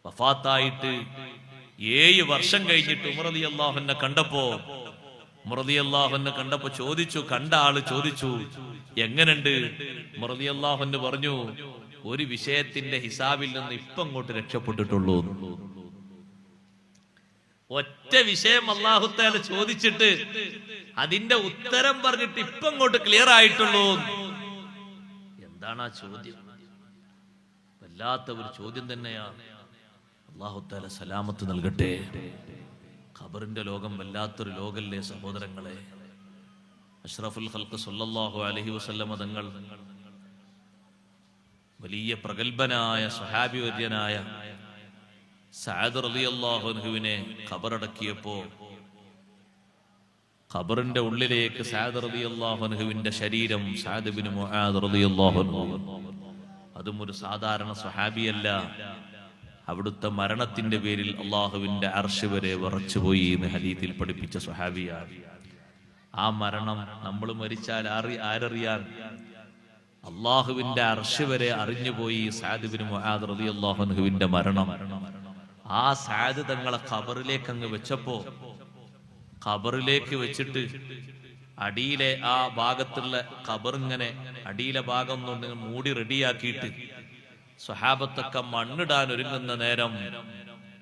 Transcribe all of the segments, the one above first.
വഫാത്തായിട്ട് 7 വർഷം കഴിഞ്ഞിട്ട് ഉമർ റളിയല്ലാഹു അൻഹു കണ്ടപ്പോ ചോദിച്ചു, കണ്ട ആള് ചോദിച്ചു, എങ്ങനുണ്ട്? ഉമർ റളിയല്ലാഹു അൻഹു പറഞ്ഞു, ഒരു വിഷയത്തിന്റെ ഹിസാബിൽ നിന്ന് ഇപ്പൊ അങ്ങോട്ട് രക്ഷപ്പെട്ടിട്ടുള്ളൂ. ഒറ്റ വിഷയം അല്ലാഹു തആല ചോദിച്ചിട്ട് അതിന്റെ ഉത്തരം പറഞ്ഞിട്ട് ഇപ്പൊ അങ്ങോട്ട് ക്ലിയർ ആയിട്ടുള്ളൂ. എന്താണ് ആ ചോദ്യം? വല്ലാത്ത ഒരു ചോദ്യം തന്നെയാണ്. അല്ലാഹു തആല സലാമത്ത് നൽകട്ടെ. ഖബറിന്റെ ലോകം വല്ലാത്തൊരു ലോകല്ലേ സഹോദരങ്ങളെ. അഷ്റഫുൽ ഖൽഖ് സല്ലല്ലാഹു അലൈഹി വസല്ലമ തങ്ങൾ വലിയ പ്രഗൽഭനായ സ്വഹാബി വര്യനായ സഅദ് റളിയല്ലാഹു അൻഹുവിനെ ഖബറടക്കിയപ്പോ ഖബറിന്റെ ഉള്ളിലേക്ക് സഅദ് റളിയല്ലാഹു അൻഹുവിന്റെ ശരീരം, സഅദ് ഇബ്നു മുആദ് റളിയല്ലാഹു അൻഹു, അതും ഒരു സാധാരണ സ്വഹാബിയല്ല. അവിടുത്തെ മരണത്തിന്റെ പേരിൽ അള്ളാഹുവിന്റെ അർശ് വരെ വിറച്ചുപോയി എന്ന് ഹദീസിൽ പഠിപ്പിച്ച സ്വഹാബിയാണ്. ആ മരണം നമ്മൾ മരിച്ചാൽ ആരറിയാൻ? അള്ളാഹുവിന്റെ അർശ് വരെ അറിഞ്ഞുപോയി സഅദ് ഇബ്നു മുആദ് റളിയല്ലാഹു അൻഹുവിന്റെ മരണം. ആ സഅദ് തങ്ങളെ ഖബറിലേക്ക് അങ്ങ് വെച്ചപ്പോ, ഖബറിലേക്ക് വെച്ചിട്ട് അടിയിലെ ആ ഭാഗത്തുള്ള ഖബറിങ്ങനെ അടിയിലെ ഭാഗം കൊണ്ട് മൂടി റെഡിയാക്കിയിട്ട് സ്വഹാബത്തൊക്കെ മണ്ണിടാൻ ഒരുങ്ങുന്ന നേരം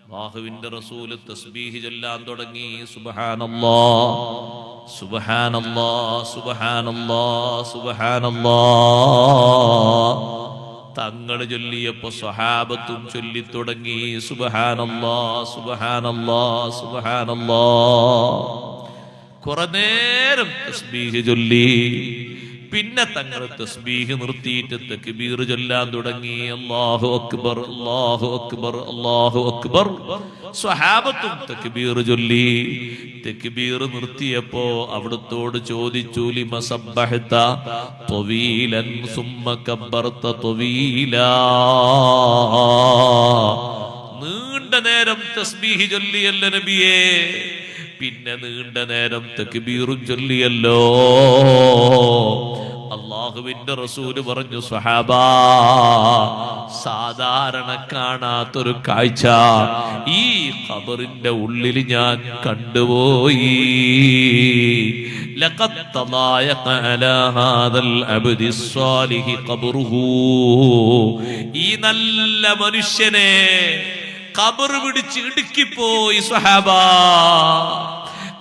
അല്ലാഹുവിന്റെ റസൂല് തസ്ബീഹ് ചൊല്ലാൻ തുടങ്ങി. സുബ്ഹാനല്ലാഹ് സുബ്ഹാനല്ലാഹ് സുബ്ഹാനല്ലാഹ് സുബ്ഹാനല്ലാഹ്. തങ്ങൾ ചൊല്ലിയപ്പോ സ്വഹാബത്തും ചൊല്ലി തുടങ്ങി സുബ്ഹാനല്ലാഹ് സുബ്ഹാനല്ലാഹ് സുബ്ഹാനല്ലാഹ്. കുറെ നേരം തസ്ബീഹ് ചൊല്ലി. പിന്നെ തങ്ങൾ തസ്ബീഹ് നിർത്തിയിട്ട് തക്ബീർ ചൊല്ലാൻ തുടങ്ങി. അല്ലാഹു അക്ബർ അല്ലാഹു അക്ബർ അല്ലാഹു അക്ബർ. സ്വഹാബത്തും തക്ബീർ ചൊല്ലി. തക്ബീർ നിർത്തിയപ്പോ അവിടുത്തോട് ചോദിച്ചു, ലിമ സബ്ബഹത തവീലൻ സുമ്മ കബ്ബർത തവീലാ. നീണ്ട നേരം തസ്ബീഹ് ചൊല്ലിയല്ലോ നബിയേ, പിന്നെ നീണ്ട നേരം തക്ബീറും ചൊല്ലിയല്ലോ. അല്ലാഹുവിന്റെ റസൂല് പറഞ്ഞു, സ്വഹാബാ, സാധാരണ കാണാത്തൊരു കാഴ്ച ഈ ഖബറിന്റെ ഉള്ളിൽ ഞാൻ കണ്ടുപോയി. ലഖദ് തളായഖ അലാ ഹാദൽ അബ്ദി സ്വാലിഹി ഖബ്റുഹു. ഈ നല്ല മനുഷ്യനെ ഖബർ പിടിച്ച് ഇടുക്കിപ്പോയി സ്വഹാബാ.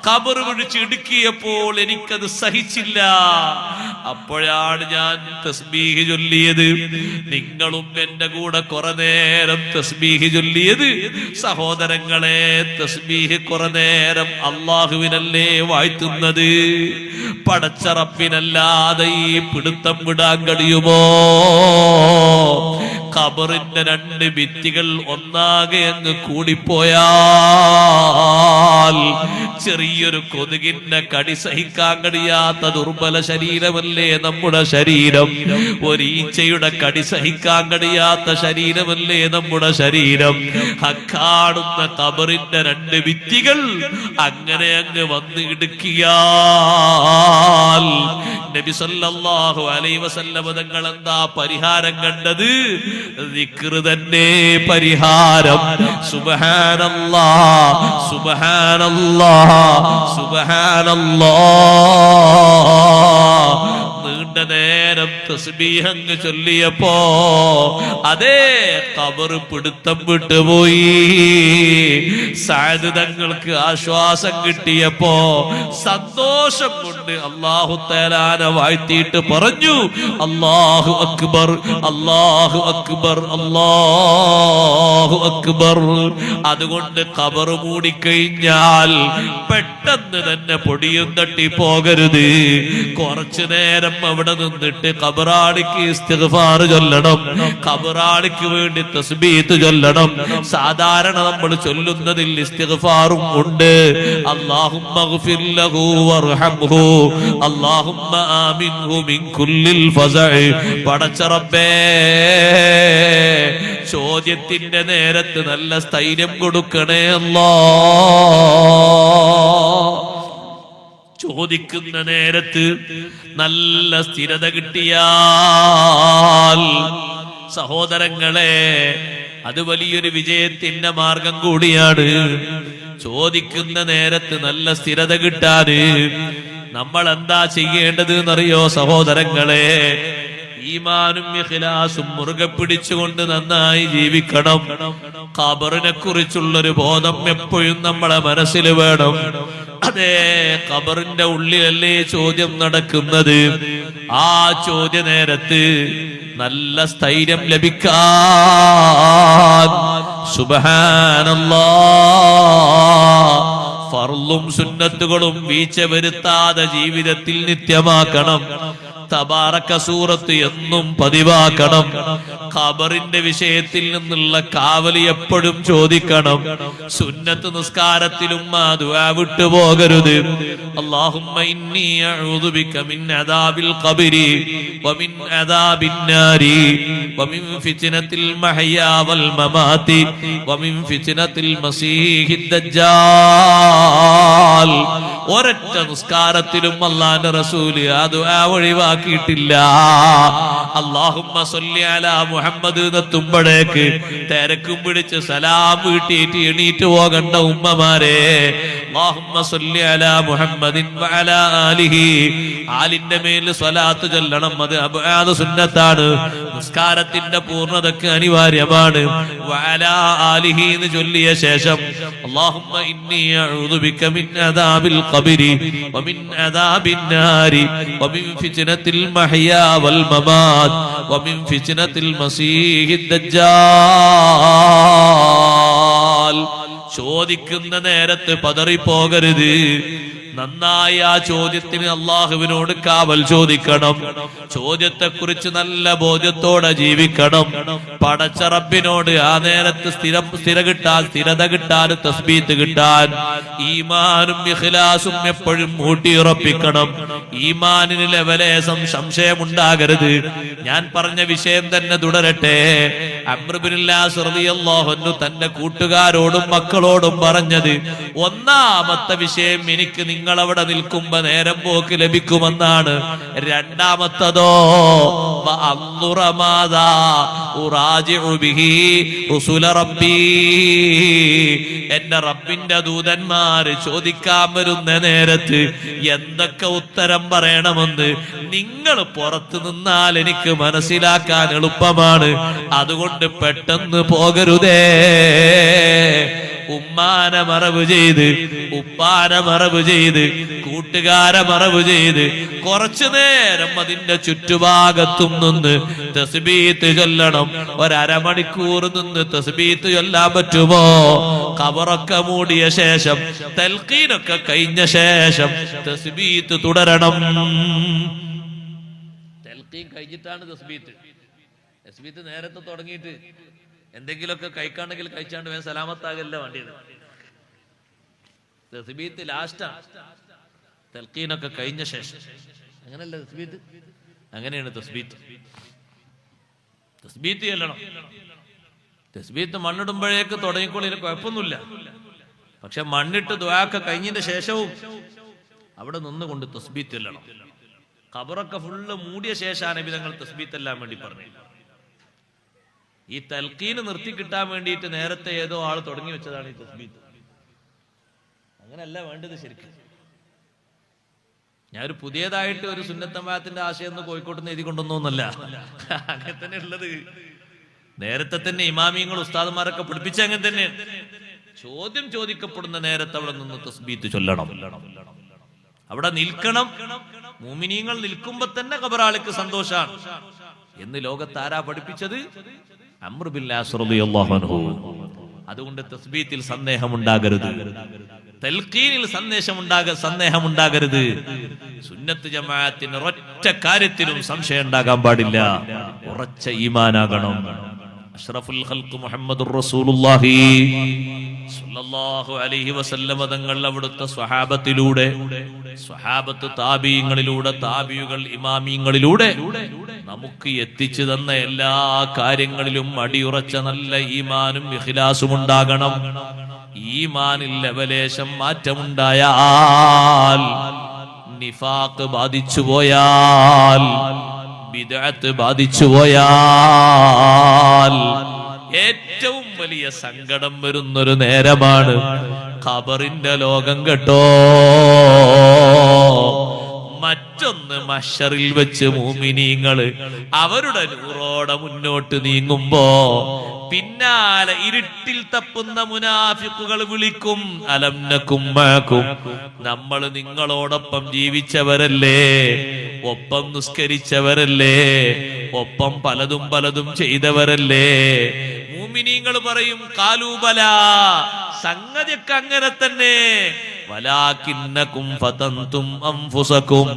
ഖബർ പിടിച്ച് ഇടുക്കിയപ്പോൾ എനിക്കത് സഹിച്ചില്ല. അപ്പോഴാണ് ഞാൻ തസ്ബീഹ് ചൊല്ലിയത്. നിങ്ങളും എന്റെ കൂടെ കുറെ നേരം തസ്ബീഹ് ചൊല്ലിയത്. സഹോദരങ്ങളെ, തസ്ബീഹ് കുറെ നേരം അള്ളാഹുവിനല്ലേ വാഴ്ത്തുന്നത്? പടച്ച റബ്ബിനല്ലാതെ ഈ പിടുത്തം വിടാൻ കഴിയുമോ? ഖബറിന്റെ 2 ഭിത്തികൾ ഒന്നാകെ അങ്ങ് കൂടിപ്പോയാൽ ചെറിയൊരു കൊതുകിന്റെ കടി സഹിക്കാൻ കഴിയാത്ത ദുർബല ശരീരമല്ലേ നമ്മുടെ ശരീരം. ഒരു ഈച്ചയുടെ കടി സഹിക്കാൻ കഴിയാത്ത ശരീരമല്ലേ നമ്മുടെ ശരീരം. കാണുന്ന ഖബറിന്റെ 2 ഭിത്തികൾ അങ്ങനെ അങ്ങ് വന്ന് ഇടുക്കിയാൽ നബി സല്ലല്ലാഹു അലൈഹി വസല്ലം തങ്ങൾ എന്താ പരിഹാരം കണ്ടത്? ദിക്ർ തന്നെ പരിഹാരം. സുബ്ഹാനല്ലാഹ് സുബ്ഹാനല്ലാഹ് സുബ്ഹാനല്ലാഹ്. നീണ്ട നേരം തസ്ബീഹ് അങ്ങ് ചൊല്ലിയപ്പോ അതേ ഖബർ പിടുത്തം വിട്ടുപോയി. സഅദ് തങ്ങൾക്ക് ആശ്വാസം കിട്ടിയപ്പോ സന്തോഷം കൊണ്ട് അല്ലാഹു തആലാനെ വാഴ്ത്തിയിട്ട് പറഞ്ഞു, അല്ലാഹു അക്ബർ അല്ലാഹു അക്ബർ അല്ലാഹു അക്ബർ. അതുകൊണ്ട് ഖബർ മൂടിക്കഴിഞ്ഞാൽ പെട്ടെന്ന് തന്നെ പൊടിയും തട്ടി പോകരുത്. കുറച്ചു നേരം അവിടെ നിന്നിട്ട് ഖബറാളിക്ക് ഇസ്തിഗ്ഫാർ ചൊല്ലണം. ഖബറാളിക്ക് വേണ്ടി തസ്ബീഹ് ചൊല്ലണം. സാധാരണ നമ്മൾ ചൊല്ലുന്നതിൽ ഇസ്തിഗ്ഫാറും ഉണ്ട്. അല്ലാഹുമ്മഗ്ഫിർ ലഹു വർഹംഹു അല്ലാഹുമ്മ ആമിൻഹു മിൻ കുല്ലിൽ ഫസഇ. പടച്ച റബ്ബേ, ചോദ്യത്തിന്റെ നേരത്ത് നല്ല സ്ഥൈര്യം കൊടുക്കണേ അല്ലാഹ്. ചോദിക്കുന്ന നേരത്ത് നല്ല സ്ഥിരത കിട്ടിയാൽ സഹോദരങ്ങളെ അത് വലിയൊരു വിജയത്തിന്റെ മാർഗം കൂടിയാണ്. ചോദിക്കുന്ന നേരത്ത് നല്ല സ്ഥിരത കിട്ടാന് നമ്മൾ എന്താ ചെയ്യേണ്ടത് എന്നറിയോ സഹോദരങ്ങളെ? ഈമാനും ഇഖ്ലാസും മുറുകെ പിടിച്ചുകൊണ്ട് നന്നായി ജീവിക്കണം. ഖബറിനെ കുറിച്ചുള്ളൊരു ബോധം എപ്പോഴും നമ്മളെ മനസ്സിൽ വേണം. അതേ, ഖബറിന്റെ ഉള്ളിലല്ലേ ചോദ്യം നടക്കുന്നത്. ആ ചോദ്യ നേരത്ത് നല്ല സ്ഥൈര്യം ലഭിക്കാൻ സുബ്ഹാനല്ലാഹ് ഫർളും സുന്നത്തുകളും വീഴ്ച വരുത്താതെ ജീവിതത്തിൽ നിത്യമാക്കണം. തബാറക സൂറത്ത് എന്നും പതിവാക്കണം. ഖബറിന്റെ വിഷയത്തിൽ നിന്നുള്ള കാവലി എപ്പോഴും ചോദിക്കണം. സുന്നത്ത് നിസ്കാരത്തിലും ആ ദുആ വിട്ടുപോകരുത്. അല്ലാഹുമ്മ ഇന്നി അഊദു ബിക മിൻ അദാബിൽ ഖബരി വമിൻ അദാബിൻ നാരി വമിൻ ഫിത്നത്തിൽ മഹ്യാ വൽ മമാതി വമിൻ ഫിത്നത്തിൽ മസീഹിദ് ദജ്ജാൽ. ഒരൊറ്റ നിസ്കാരത്തിലും അല്ലാഹുവിന്റെ റസൂല് ആ ദുആ ഒഴിവാക്കിയിട്ടില്ല. അല്ലാഹുമ്മ സ്വല്ലി അലാ മുഹമ്മദ് എന്നെത്തുമ്പോഴേക്ക് തിരക്കും പിടിച്ച് സലാം വീട്ടിയിട്ട് എണീറ്റ് പോകണ്ട ഉമ്മമാരെ. അല്ലാഹുമ്മ സ്വല്ലി അലാ മുഹമ്മദിൻ വഅലാ ആലിഹി, ആലിന്റെ മേൽ സ്വലാത്ത് ചൊല്ലണം. അത് സുന്നത്താണ്, നിസ്കാരത്തിന്റെ പൂർണ്ണതക്ക് അനിവാര്യമാണ്. വഅലാ ആലിഹി എന്ന് ചൊല്ലിയ ശേഷം അല്ലാഹുമ്മ ഇന്നി അഊദു ബിക മിൻ അദാബിൽ ഖബരി വമിൻ അദാബിൻ നാരി വമിൻ ഫിത്നത്തിൽ മഹ്യാ വൽ മമാത് വമിൻ ഫിത്നത്തിൽ മസീഹിദ് ദജ്ജാൽ. ചോദിക്കുന്ന നേരത്ത് പതറിപ്പോകരുത്. നന്നായി ആ ചോദ്യത്തിന് അള്ളാഹുവിനോട് കാവൽ ചോദിക്കണം. ചോദ്യത്തെക്കുറിച്ച് നല്ല ബോധ്യത്തോടെ ജീവിക്കണം. പടച്ച റബ്ബിനോട് ആ നേരത്ത് സ്ഥിരത കിട്ടാൻ തസ്ബീത്ത് കിട്ടാൻ ഈമാനും ഇഖ്ലാസും എപ്പോഴും ഊട്ടിയുറപ്പിക്കണം. ഈമാനിന് ലെവലേശം സംശയമുണ്ടാകരുത്. ഞാൻ പറഞ്ഞ വിഷയം തന്നെ തുടരട്ടെ. അംർ ഇബ്നുൽ ആസ് റളിയല്ലാഹു അൻഹു തന്റെ കൂട്ടുകാരോടും മക്കളോടും പറഞ്ഞത്, ഒന്നാമത്തെ വിഷയം എനിക്ക് നിങ്ങളവിടെ നിൽക്കുമ്പോ നേരം പോക്ക് ലഭിക്കുമെന്നാണ്. രണ്ടാമത്തതോ എന്റെ റബ്ബിന്റെ ദൂതന്മാര് ചോദിക്കാൻ വരുന്ന നേരത്ത് എന്തൊക്കെ ഉത്തരം പറയണമെന്ന് നിങ്ങൾ പുറത്തു നിന്നാൽ എനിക്ക് മനസ്സിലാക്കാൻ എളുപ്പമാണ്. അതുകൊണ്ട് പെട്ടെന്ന് പോകരുതേ. ഉമ്മാനെ മറവ് ചെയ്ത്, ഉപ്പാനെ മറവ് ചെയ്ത്, കൂട്ടുകാരെ മറവ് ചെയ്ത് കുറച്ചു നേരം അതിന്റെ ചുറ്റുഭാഗത്തും നിന്ന് തസ്ബീത്ത് ചൊല്ലണം. ഒരമണിക്കൂർ നിന്ന് തസ്ബീത്ത് ചൊല്ലാൻ പറ്റുമോ? ഖബറൊക്കെ മൂടിയ ശേഷം, തൽഖീനൊക്കെ കഴിഞ്ഞ ശേഷം തസ്ബീത്ത് തുടരണം. തൽഖീൻ കഴിഞ്ഞിട്ടാണ് തസ്ബീത്ത്. തസ്ബീത്ത് നേരത്തെ തുടങ്ങിയിട്ട് എന്തെങ്കിലുമൊക്കെ കഴിക്കാണ്ടെങ്കിൽ കഴിച്ചാണ്ട് വേഗം സലാമത്താകല്ല വേണ്ടിയത്. തസ്ബീത്ത് ലാസ്റ്റാ, തൽഖീനൊക്കെ കഴിഞ്ഞ ശേഷം. അങ്ങനല്ല തസ്ബീത്ത്, അങ്ങനെയാണ് തസ്ബീത്ത്. തസ്ബീത്ത് ചെല്ലണം. തസ്ബീത്ത് മണ്ണിടുമ്പോഴേക്ക് തുടങ്ങിക്കോളിന് കുഴപ്പമൊന്നുമില്ല. പക്ഷെ മണ്ണിട്ട് ദുആക്കെ കഴിഞ്ഞതിന്റെ ശേഷവും അവിടെ നിന്നുകൊണ്ട് തസ്ബീത്ത് ചെല്ലണം. ഖബറൊക്കെ ഫുള്ള് മൂടിയ ശേഷമാണ് നബി തങ്ങൾ തസ്ബീത്ത് എല്ലാം വേണ്ടി പറഞ്ഞു. ഈ തൽഖീന് നിർത്തി കിട്ടാൻ വേണ്ടിയിട്ട് നേരത്തെ ഏതോ ആൾ തുടങ്ങി വെച്ചതാണ് ഈ തസ്ബീത്ത്. അങ്ങനല്ല വേണ്ടത് ശരിക്കും. ഞാനൊരു പുതിയതായിട്ട് ഒരു സുന്നത്തമാത്തിന്റെ ആശയം ഒന്ന് കോഴിക്കോട്ട് നിന്ന് എഴുതി കൊണ്ടൊന്നല്ല, അങ്ങനെ തന്നെ ഉള്ളത്. നേരത്തെ തന്നെ ഇമാമിയങ്ങൾ ഉസ്താദന്മാരൊക്കെ പഠിപ്പിച്ച അങ്ങനെ തന്നെ. ചോദ്യം ചോദിക്കപ്പെടുന്ന നേരത്തെ അവിടെ നിന്ന് തസ്ബീത്ത് ചൊല്ലണം, അവിടെ നിൽക്കണം. മുഅ്മിനീങ്ങൾ നിൽക്കുമ്പോ തന്നെ ഖബറാളിക്ക് സന്തോഷാണ് എന്ന് ലോകത്താരാ പഠിപ്പിച്ചത്? അംർ ഇബ്നുൽ ആസ് റളിയല്ലാഹു അൻഹു. അതുകൊണ്ട് തസ്ബീത്തിൽ സന്ദേഹമുണ്ടാകരുത്, തൽഖീനിൽ സന്ദേഹമുണ്ടാകരുത്. സുന്നത്ത് ജമാഅത്തിന് ഒരൊറ്റ കാര്യത്തിലും സംശയം ഉണ്ടാകാൻ പാടില്ല. ഉറച്ച ഈമാനാകണം. അഷ്റഫുൽ ഖൽഖ് മുഹമ്മദുർ റസൂലുള്ളാഹി സ്വല്ലല്ലാഹു അലൈഹി വസല്ലം തങ്ങൾ അവിടുത്തെ സ്വഹാബത്തിലൂടെ, സ്വഹാബത്ത് താബീങ്ങളിലൂടെ, താബിയുകൾ ഇമാമിങ്ങളിലൂടെ നമുക്ക് എത്തിച്ചു തന്ന എല്ലാ കാര്യങ്ങളിലും അടിയുറച്ച നല്ല ഈമാനും ഇഖ്ലാസും ഉണ്ടാകണം. ഈമാനിൽ ലവലേശം മാറ്റമുണ്ടായാൽ, നിഫാഖ് ബാധിച്ചു പോയാൽ, ബിദ്അത്ത് ബാധിച്ചു പോയാൽ, ഏറ്റവും വലിയ സങ്കടം വരുന്നൊരു നേരമാണ് ഖബറിന്റെ ലോകം കേട്ടോ. മറ്റൊന്ന് മഹ്ശറിൽ വെച്ച് മുഅ്മിനീങ്ങള് അവരുടെ നൂറോടെ മുന്നോട്ട് നീങ്ങുമ്പോ പിന്നാലെ ഇരുട്ടിൽ തപ്പുന്ന മുനാഫിക്കുകൾ വിളിക്കും, അലം നകും മഅകും, നമ്മൾ നിങ്ങളോടൊപ്പം ജീവിച്ചവരല്ലേ, ഒപ്പം നിസ്കരിച്ചവരല്ലേ, ഒപ്പം പലതും പലതും ചെയ്തവരല്ലേ. മുഅ്മിനീങ്ങൾ പറയും ഖാലൂ ബലാ, സംഗതിയൊക്കെ അങ്ങനെ തന്നെ. വലാകിന്നകും ഫതൻതും അൻഫുസകും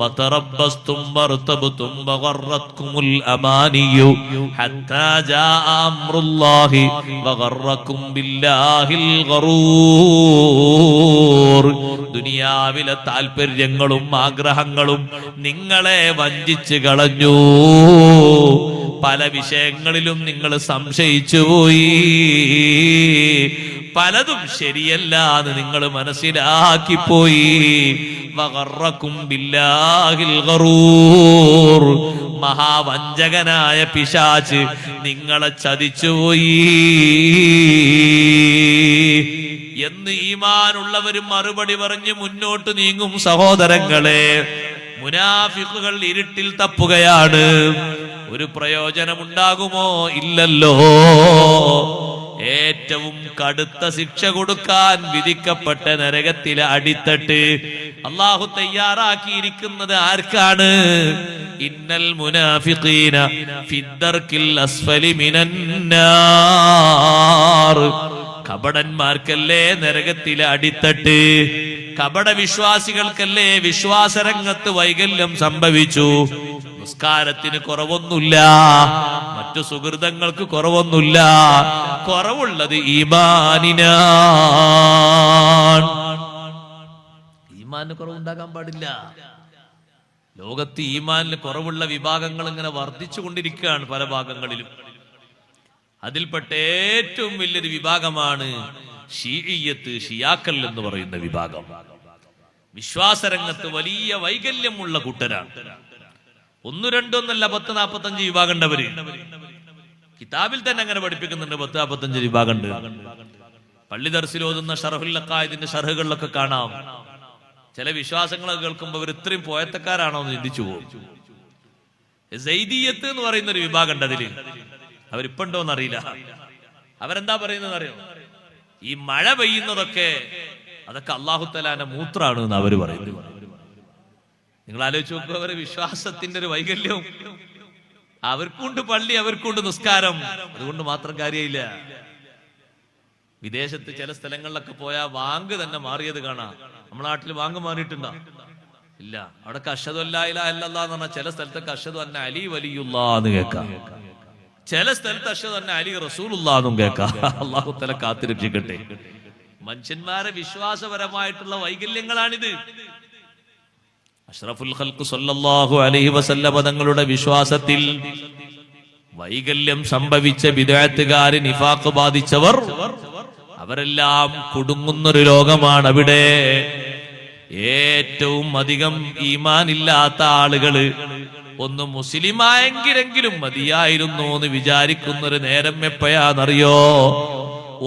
വതറബ്ബസ്തും വർതബ്തും വഗറത്കുമുൽ അമാനിയു ഹത്താ ജാഅ അംറുല്ലാഹി വഗറക്കും ബില്ലാഹിൽ ഗറൂർ. ദുനിയാവിലെ താൽപര്യങ്ങളും ആഗ്രഹങ്ങളും നിങ്ങളെ വഞ്ചിച്ചു കളഞ്ഞു. പല വിഷയങ്ങളിലും നിങ്ങൾ സംശയിച്ചു പോയി. പലതും ശരിയല്ല എന്ന് നിങ്ങൾ മനസ്സിലാക്കിപ്പോയി. വഗറക്കും ബില്ലാഹിൽ ഗറൂർ. മഹാവഞ്ചകനായ പിശാച് നിങ്ങളെ ചതിച്ചുപോയി എന്ന് ഈമാനുള്ളവരും മറുപടി പറഞ്ഞ് മുന്നോട്ട് നീങ്ങും. സഹോദരങ്ങളെ, മുനാഫിക്കുകൾ ഇരുട്ടിൽ തപ്പുകയാണ്. ഒരു പ്രയോജനമുണ്ടാകുമോ? ഇല്ലല്ലോ. ഏറ്റവും കടുത്ത ശിക്ഷ കൊടുക്കാൻ വിധിക്കപ്പെട്ട നരകത്തിലെ അടിത്തട്ട് അല്ലാഹു തയ്യാറാക്കിയിരിക്കുന്നത് ആർക്കാണ്? ഇന്നൽ മുനാഫിഖീന ഫിദ്ദർക്കിൽ അസ്ഫലി മിനന്നാർ. കപടന്മാർക്കല്ലേ നരകത്തിലെ അടിത്തട്ട്. കപട വിശ്വാസികൾക്കല്ലേ വിശ്വാസരംഗത്ത് വൈകല്യം സംഭവിച്ചു. നിസ്കാരത്തിന് കുറവൊന്നുമില്ല, മറ്റു സുഹൃതങ്ങൾക്ക് കുറവൊന്നുമില്ല, കുറവുള്ളത് ഈമാനിനാണ്. ഈമാനിന് കുറവുണ്ടാകാൻ പാടില്ല. ലോകത്ത് ഈമാനിന് കുറവുള്ള വിഭാഗങ്ങൾ ഇങ്ങനെ വർദ്ധിച്ചു കൊണ്ടിരിക്കുകയാണ് പല ഭാഗങ്ങളിലും. അതിൽപ്പെട്ട ഏറ്റവും വലിയൊരു വിഭാഗമാണ് ഷീഇയ്യത്ത്, ഷിയാക്കൾ എന്ന് പറയുന്ന വിഭാഗം. വിശ്വാസരംഗത്ത് വലിയ വൈകല്യമുള്ള കൂട്ടരാണ്. 1, 2 ഒന്നല്ല, 10, 45 വിഭാഗം ഉണ്ടവര്. കിതാബിൽ തന്നെ അങ്ങനെ പഠിപ്പിക്കുന്നുണ്ട്. 10, 45 വിഭാഗം ഉണ്ട്. പള്ളി ദർസിൽ ഓതുന്ന ഷറഹുൽ അഖായിദിന്റെ ഷർഹുകളിലൊക്കെ കാണാം. ചില വിശ്വാസങ്ങൾ കേൾക്കുമ്പോൾ അവർ ഇത്രയും പോയത്തക്കാരാണോ എന്ന് ചിന്തിച്ചു പോകും. സൈദിയത്ത് എന്ന് പറയുന്ന ഒരു വിഭാഗം ഉണ്ട്. അതില് അവരിപ്പുണ്ടോന്ന് അറിയില്ല. അവരെന്താ പറയുന്നത് അറിയോ? ഈ മഴ പെയ്യുന്നതൊക്കെ അതൊക്കെ അല്ലാഹു തആലാന്റെ മൂത്രാണ് എന്ന് അവര് പറയുന്നത്. നിങ്ങൾ ആലോചിച്ച് നോക്കുക, അവരെ വിശ്വാസത്തിന്റെ ഒരു വൈകല്യവും. അവർക്കുണ്ട് പള്ളി, അവർക്കുണ്ട് നിസ്കാരം, അതുകൊണ്ട് മാത്രം കാര്യമില്ല. വിദേശത്ത് ചില സ്ഥലങ്ങളിലൊക്കെ പോയാൽ വാങ്ക് തന്നെ മാറിയത് കാണാം. നമ്മുടെ നാട്ടിൽ വാങ്ക് മാറിയിട്ടുണ്ടോ? ഇല്ല. അവിടെ അഷ്ഹദു അല്ലാ ഇലാഹ ഇല്ലല്ലാഹ് എന്ന് പറഞ്ഞാൽ ചില സ്ഥലത്തൊക്കെ അഷ്ഹദു അന്ന അലി വലിയുല്ലാഹ് എന്ന് കേൾക്കാം. ചില സ്ഥലത്ത് അഷ്ഹദു അന്ന അലി റസൂലുള്ളാഹ് എന്നും കേൾക്കാം. അല്ലാഹു തആല കാത്തുരക്ഷിക്കട്ടെ. മനുഷ്യന്മാരെ വിശ്വാസപരമായിട്ടുള്ള വൈകല്യങ്ങളാണിത്. അഷ്റഫുൽ ഖൽഖ് സല്ലല്ലാഹു അലൈഹി വസല്ലം തങ്ങളുടെ വിശ്വാസത്തിൽ വൈകല്യം സംഭവിച്ച ബിദ്അത്തുകാർ, നിഫാഖ് ബാധിച്ചവർ, അവരെല്ലാം കുടുങ്ങുന്നൊരു ലോകമാണ് അവിടെ. ഏറ്റവും അധികം ഈമാൻ ഇല്ലാത്ത ആളുകള് ഒന്ന് മുസ്ലിമായെങ്കിലെങ്കിലും മതിയായിരുന്നു എന്ന് വിചാരിക്കുന്നൊരു നേരം എപ്പോഴാണെന്നറിയോ?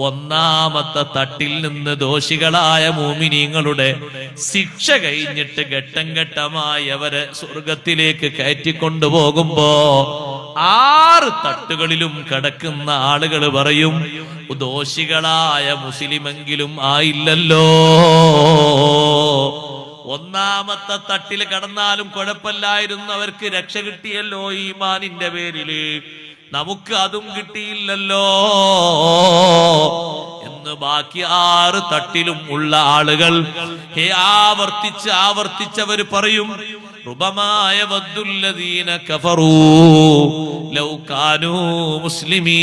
ഒന്നാമത്തെ തട്ടിൽ നിന്ന് ദോഷികളായ മുഅ്മിനീങ്ങളുടെ ശിക്ഷ കഴിഞ്ഞിട്ട് ഘട്ടം ഘട്ടമായി അവരെ സ്വർഗത്തിലേക്ക് കയറ്റിക്കൊണ്ടുപോകുമ്പോ 6 തട്ടുകളിലും കിടക്കുന്ന ആളുകൾ പറയും, ദോഷികളായ മുസ്ലിമെങ്കിലും ആയില്ലല്ലോ. ഒന്നാമത്തെ തട്ടിൽ കടന്നാലും കുഴപ്പമില്ലായിരുന്നു, അവർക്ക് രക്ഷ കിട്ടിയല്ലോ ഈമാനിന്റെ പേരില്, നമുക്ക് അതും കിട്ടിയില്ലല്ലോ എന്ന് ബാക്കി 6 തട്ടിലും ഉള്ള ആളുകൾ ആവർത്തിച്ചവര് പറയും, റുബമായ വദ്ദുല്ലദീന കഫറൂ ലൗ കാനൂ മുസ്ലിമീൻ.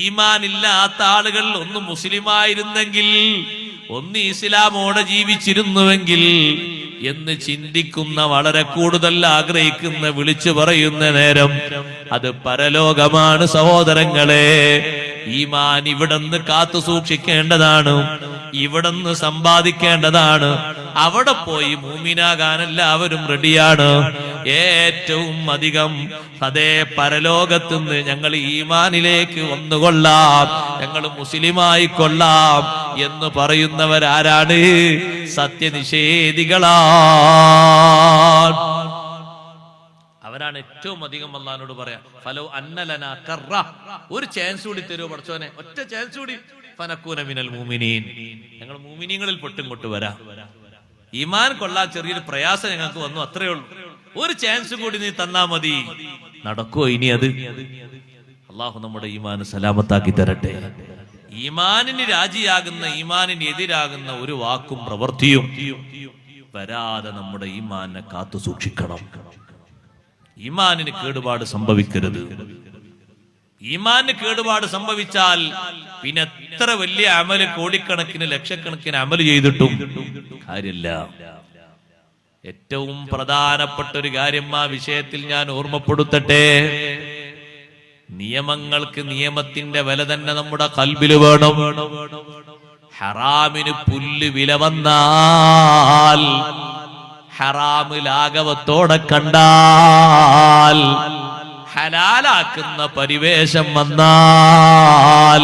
ഈമാനില്ലാത്ത ആളുകൾ ഒന്ന് മുസ്ലിമായിരുന്നെങ്കിൽ, ഒന്ന് ഇസ്ലാമോടെ ജീവിച്ചിരുന്നുവെങ്കിൽ എന്ന് ചിന്തിക്കുന്ന, വളരെ കൂടുതൽ ആഗ്രഹിക്കുന്ന, വിളിച്ചു പറയുന്ന നേരം അത് പരലോകമാണ് സഹോദരങ്ങളെ. ഈമാൻ ഇവിടുന്ന് കാത്തു സൂക്ഷിക്കേണ്ടതാണ്, ഇവിടുന്ന് സമ്പാദിക്കേണ്ടതാണ്. അവിടെ പോയി മൂമിനാകാൻ എല്ലാവരും റെഡിയാണ്. ഏറ്റവും അധികം അതേ പരലോകത്തുനിന്ന് ഞങ്ങൾ ഈമാനിലേക്ക് വന്നുകൊള്ളാം, ഞങ്ങൾ മുസ്ലിമായി കൊള്ളാം എന്ന് പറയുന്നവരാരാണ്? സത്യനിഷേധികളാണ്. അവരാണ് ഏറ്റവും അധികം അല്ലാഹുവിനോട് പറയാ, ഫലോ അന്നലന കറ, ഒരു ചാൻസ് കൂടി തരുമോ പടച്ചോനെ, ഒറ്റ ചാൻസ് കൂടി, ഫനകൂന മിനൽ മുഅ്മിനീൻ, ഞങ്ങൾ മുഅ്മിനീങ്ങളിൽ പെട്ടുംകൊട്ട് വരാം. ഈമാൻ കൊള്ളാൻ ചെറിയൊരു പ്രയാസം ഞങ്ങൾക്ക് വന്നു, അത്രേ ഉള്ളൂ, ഒരു ചാൻസ് കൂടി നീ തന്നാ മതി. നടക്കോ ഇനി അത്? അള്ളാഹു നമ്മുടെ ഈമാൻ സലാമത്താക്കി തരട്ടെ. ഈമാനിന് രാജിയാകുന്ന, ഈമാനിന് എതിരാകുന്ന ഒരു വാക്കും പ്രവൃത്തിയും വരാതെ നമ്മുടെ ഈമാനെ കാത്തു സൂക്ഷിക്കണം. ഈമാനിന് കേടുപാട് സംഭവിക്കരുത്. ഈമാനിന് കേടുപാട് സംഭവിച്ചാൽ പിന്നെ എത്ര വലിയ അമല്, കോടിക്കണക്കിന് ലക്ഷക്കണക്കിന് അമല് ചെയ്തിട്ടും കാര്യമില്ല. ഏറ്റവും പ്രധാനപ്പെട്ട ഒരു കാര്യം ആ വിഷയത്തിൽ ഞാൻ ഓർമ്മപ്പെടുത്തട്ടെ. നിയമങ്ങൾക്ക് നിയമത്തിന്റെ വില തന്നെ നമ്മുടെ ഖൽബിൽ വേണം. ഹറാമിന് പുല്ല് വില വന്നാൽ, ഹറാമ് ലാഘവത്തോടെ കണ്ടാൽ, ഹലാലാക്കുന്ന പരിവേഷം വന്നാൽ,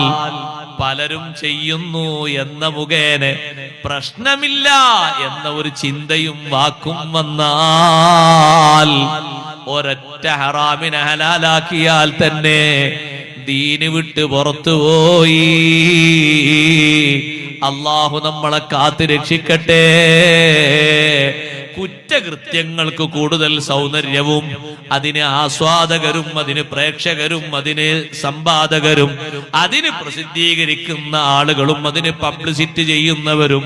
പലരും ചെയ്യുന്നു എന്ന മുഖേന പ്രശ്നമില്ല എന്ന ഒരു ചിന്തയും വാക്കും വന്നാൽ, ഒരൊറ്റ ഹറാമിനെ ഹലാലാക്കിയാൽ തന്നെ ദീന് വിട്ട് പുറത്തുപോയി. അള്ളാഹു നമ്മളെ കാത്ത് രക്ഷിക്കട്ടെ. കുറ്റകൃത്യങ്ങൾക്ക് കൂടുതൽ സൗന്ദര്യവും അതിന് ആസ്വാദകരും അതിന് പ്രേക്ഷകരും അതിന് സമ്പാദകരും അതിന് പ്രസിദ്ധീകരിക്കുന്ന ആളുകളും അതിന് പബ്ലിസിറ്റി ചെയ്യുന്നവരും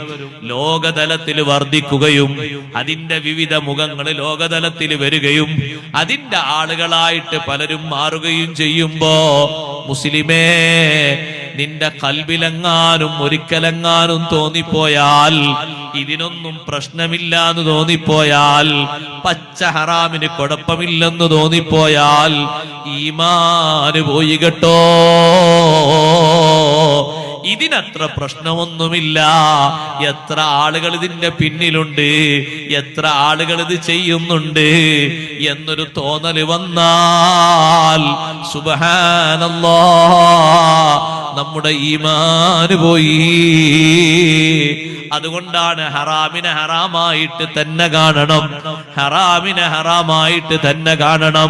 ലോകതലത്തിൽ വർദ്ധിക്കുകയും അതിന്റെ വിവിധ മുഖങ്ങൾ ലോകതലത്തിൽ വരികയും അതിന്റെ ആളുകളായിട്ട് പലരും മാറുകയും ചെയ്യുമ്പോ, മുസ്ലിമേ, നിന്റെ ഖൽബിലെങ്ങാനും ഒരിക്കലെങ്ങാനും തോന്നിപ്പോയാൽ, ഇതിനൊന്നും പ്രശ്നമില്ലാന്ന് തോന്നിപ്പോയാൽ, പച്ച ഹറാമിന് കുഴപ്പമില്ലെന്ന് തോന്നിപ്പോയാൽ, ഈമാന് പോയി കേട്ടോ. ഇതിനത്ര പ്രശ്നമൊന്നുമില്ല. എത്ര ആളുകൾ ഇതിന്റെ പിന്നിലുണ്ട്, എത്ര ആളുകൾ ഇത് ചെയ്യുന്നുണ്ട് എന്നൊരു തോന്നല് വന്നാൽ, സുബ്ഹാനല്ലാഹ്, നമ്മുടെ ഈമാന് പോയി. അതുകൊണ്ടാണ് ഹറാമിനെ ഹറാമായിട്ട് തന്നെ കാണണം, ഹറാമിനെ ഹറാമായിട്ട് തന്നെ കാണണം.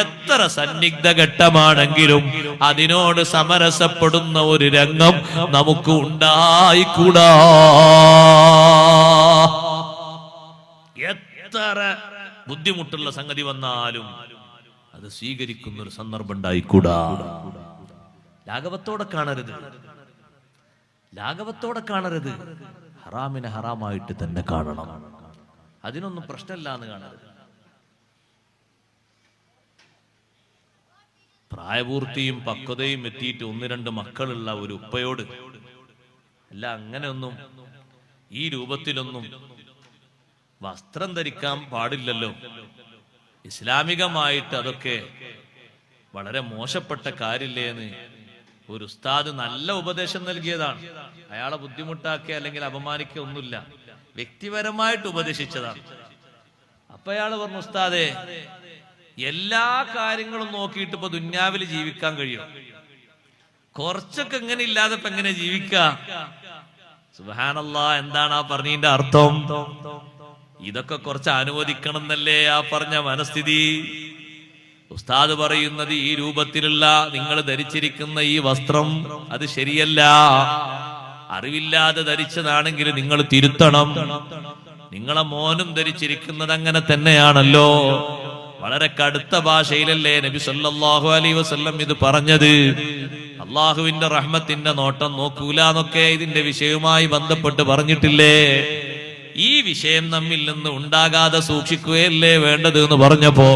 എത്ര സന്നിഗ്ധ ഘട്ടമാണെങ്കിലും അതിനോട് സമരസപ്പെടുന്ന ഒരു രംഗം നമുക്ക് ഉണ്ടായിക്കൂടാ. എത്ര ബുദ്ധിമുട്ടുള്ള സംഗതി വന്നാലും അത് സ്വീകരിക്കുന്ന ഒരു സന്ദർഭം ഉണ്ടായിക്കൂടാ. ലാഘവത്തോടെ കാണരുത്, ലാഘവത്തോടെ കാണരുത്. ഹറാമിനെ ഹറാമായിട്ട് തന്നെ കാണണം. അതിനൊന്നും പ്രശ്നമില്ല എന്ന് കാണരുത്. പ്രായപൂർത്തിയും പക്വതയും എത്തിയിട്ട് 1-2 മക്കളുള്ള ഒരു ഉപ്പയോട് അല്ല, അങ്ങനെയൊന്നും ഈ രൂപത്തിലൊന്നും വസ്ത്രം ധരിക്കാൻ പാടില്ലല്ലോ. ഇസ്ലാമികമായിട്ട് അതൊക്കെ വളരെ മോശപ്പെട്ട കാര്യമില്ലേ എന്ന് ഒരു ഉസ്താദ് നല്ല ഉപദേശം നൽകിയതാണ്. അയാളെ ബുദ്ധിമുട്ടാക്കിയ അല്ലെങ്കിൽ അപമാനിക്കുക ഒന്നുമില്ല, വ്യക്തിപരമായിട്ട് ഉപദേശിച്ചതാണ്. അപ്പൊ അയാള് പറഞ്ഞു, ഉസ്താദേ, എല്ലാ കാര്യങ്ങളും നോക്കിയിട്ട് ഇപ്പൊ ദുന്യാവിൽ ജീവിക്കാൻ കഴിയും, കുറച്ചൊക്കെ എങ്ങനെ ഇല്ലാതെ ഇപ്പൊ എങ്ങനെ ജീവിക്കാം? സുബ്ഹാനല്ലാഹ്, എന്താണ് ആ പറഞ്ഞതിന്റെ അർത്ഥം? ഇതൊക്കെ കുറച്ച് അനുവദിക്കണം എന്നല്ലേ ആ പറഞ്ഞ മനസ്ഥിതി? ഉസ്താദ് പറയുന്നത്, ഈ രൂപത്തിലുള്ള നിങ്ങൾ ധരിച്ചിരിക്കുന്ന ഈ വസ്ത്രം അത് ശരിയല്ല, അറിവില്ലാതെ ധരിച്ചതാണെങ്കിൽ നിങ്ങൾ തിരുത്തണം. നിങ്ങളെ മോനും ധരിച്ചിരിക്കുന്നത് അങ്ങനെ തന്നെയാണല്ലോ. വളരെ കടുത്ത ഭാഷയിലല്ലേ നബി സല്ലല്ലാഹു അലൈഹി വസല്ലം ഇത് പറഞ്ഞത്? അള്ളാഹുവിന്റെ റഹ്മത്തിന്റെ നോട്ടം നോക്കൂല എന്നൊക്കെ ഇതിന്റെ വിഷയവുമായി ബന്ധപ്പെട്ട് പറഞ്ഞിട്ടില്ലേ? ഈ വിഷയം നമ്മിൽ നിന്ന് ഉണ്ടാകാതെ സൂക്ഷിക്കുകയല്ലേ വേണ്ടത് എന്ന് പറഞ്ഞപ്പോ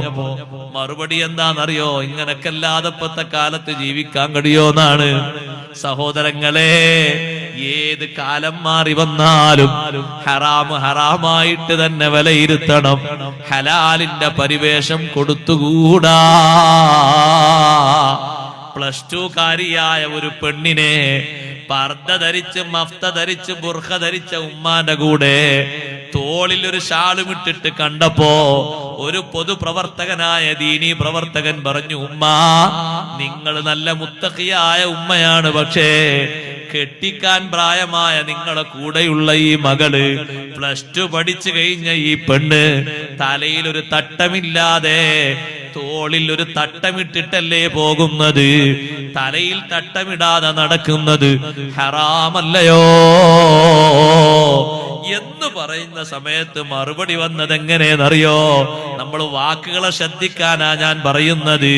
മറുപടി എന്താണെന്നറിയോ? ഇങ്ങനൊക്കെ അല്ലാതെ ഇപ്പത്തെ കാലത്ത് ജീവിക്കാൻ കഴിയോന്നാണ്. സഹോദരങ്ങളെ, ഏത് കാലം മാറി വന്നാലും ഹറാം ഹറാമായിട്ട് തന്നെ വിലയിരുത്തണം. ഹലാലിന്റെ പരിവേഷം കൊടുത്തുകൂടാ. +2 കാരിയായ ഒരു പെണ്ണിനെ പർദ്ദ ധരിച്ച് മഫ്ത ധരിച്ച് ബുർഖ ധരിച്ച ഉമ്മാന്റെ കൂടെ തോളിൽ ഒരു ഷാളുമിട്ടിട്ട് കണ്ടപ്പോ ഒരു പൊതുപ്രവർത്തകനായ ദീനീ പ്രവർത്തകൻ പറഞ്ഞു, ഉമ്മ നിങ്ങൾ നല്ല മുത്തഖിയായ ഉമ്മയാണ്, പക്ഷേ കെട്ടിക്കാൻ പ്രായമായ നിങ്ങളെ കൂടെയുള്ള ഈ മകള് +2 പഠിച്ചു കഴിഞ്ഞ ഈ പെണ്ണ് തലയിൽ ഒരു തട്ടമില്ലാതെ തോളിൽ ഒരു തട്ടമിട്ടിട്ടല്ലേ പോകുന്നത്, തലയിൽ തട്ടമിടാതെ നടക്കുന്നത് ഹറാമല്ലയോ എന്ന് പറയുന്ന സമയത്ത് മറുപടി വന്നത് എങ്ങനെയെന്നറിയോ? നമ്മൾ വാക്കുകളെ ശ്രദ്ധിക്കാനാ ഞാൻ പറയുന്നത്.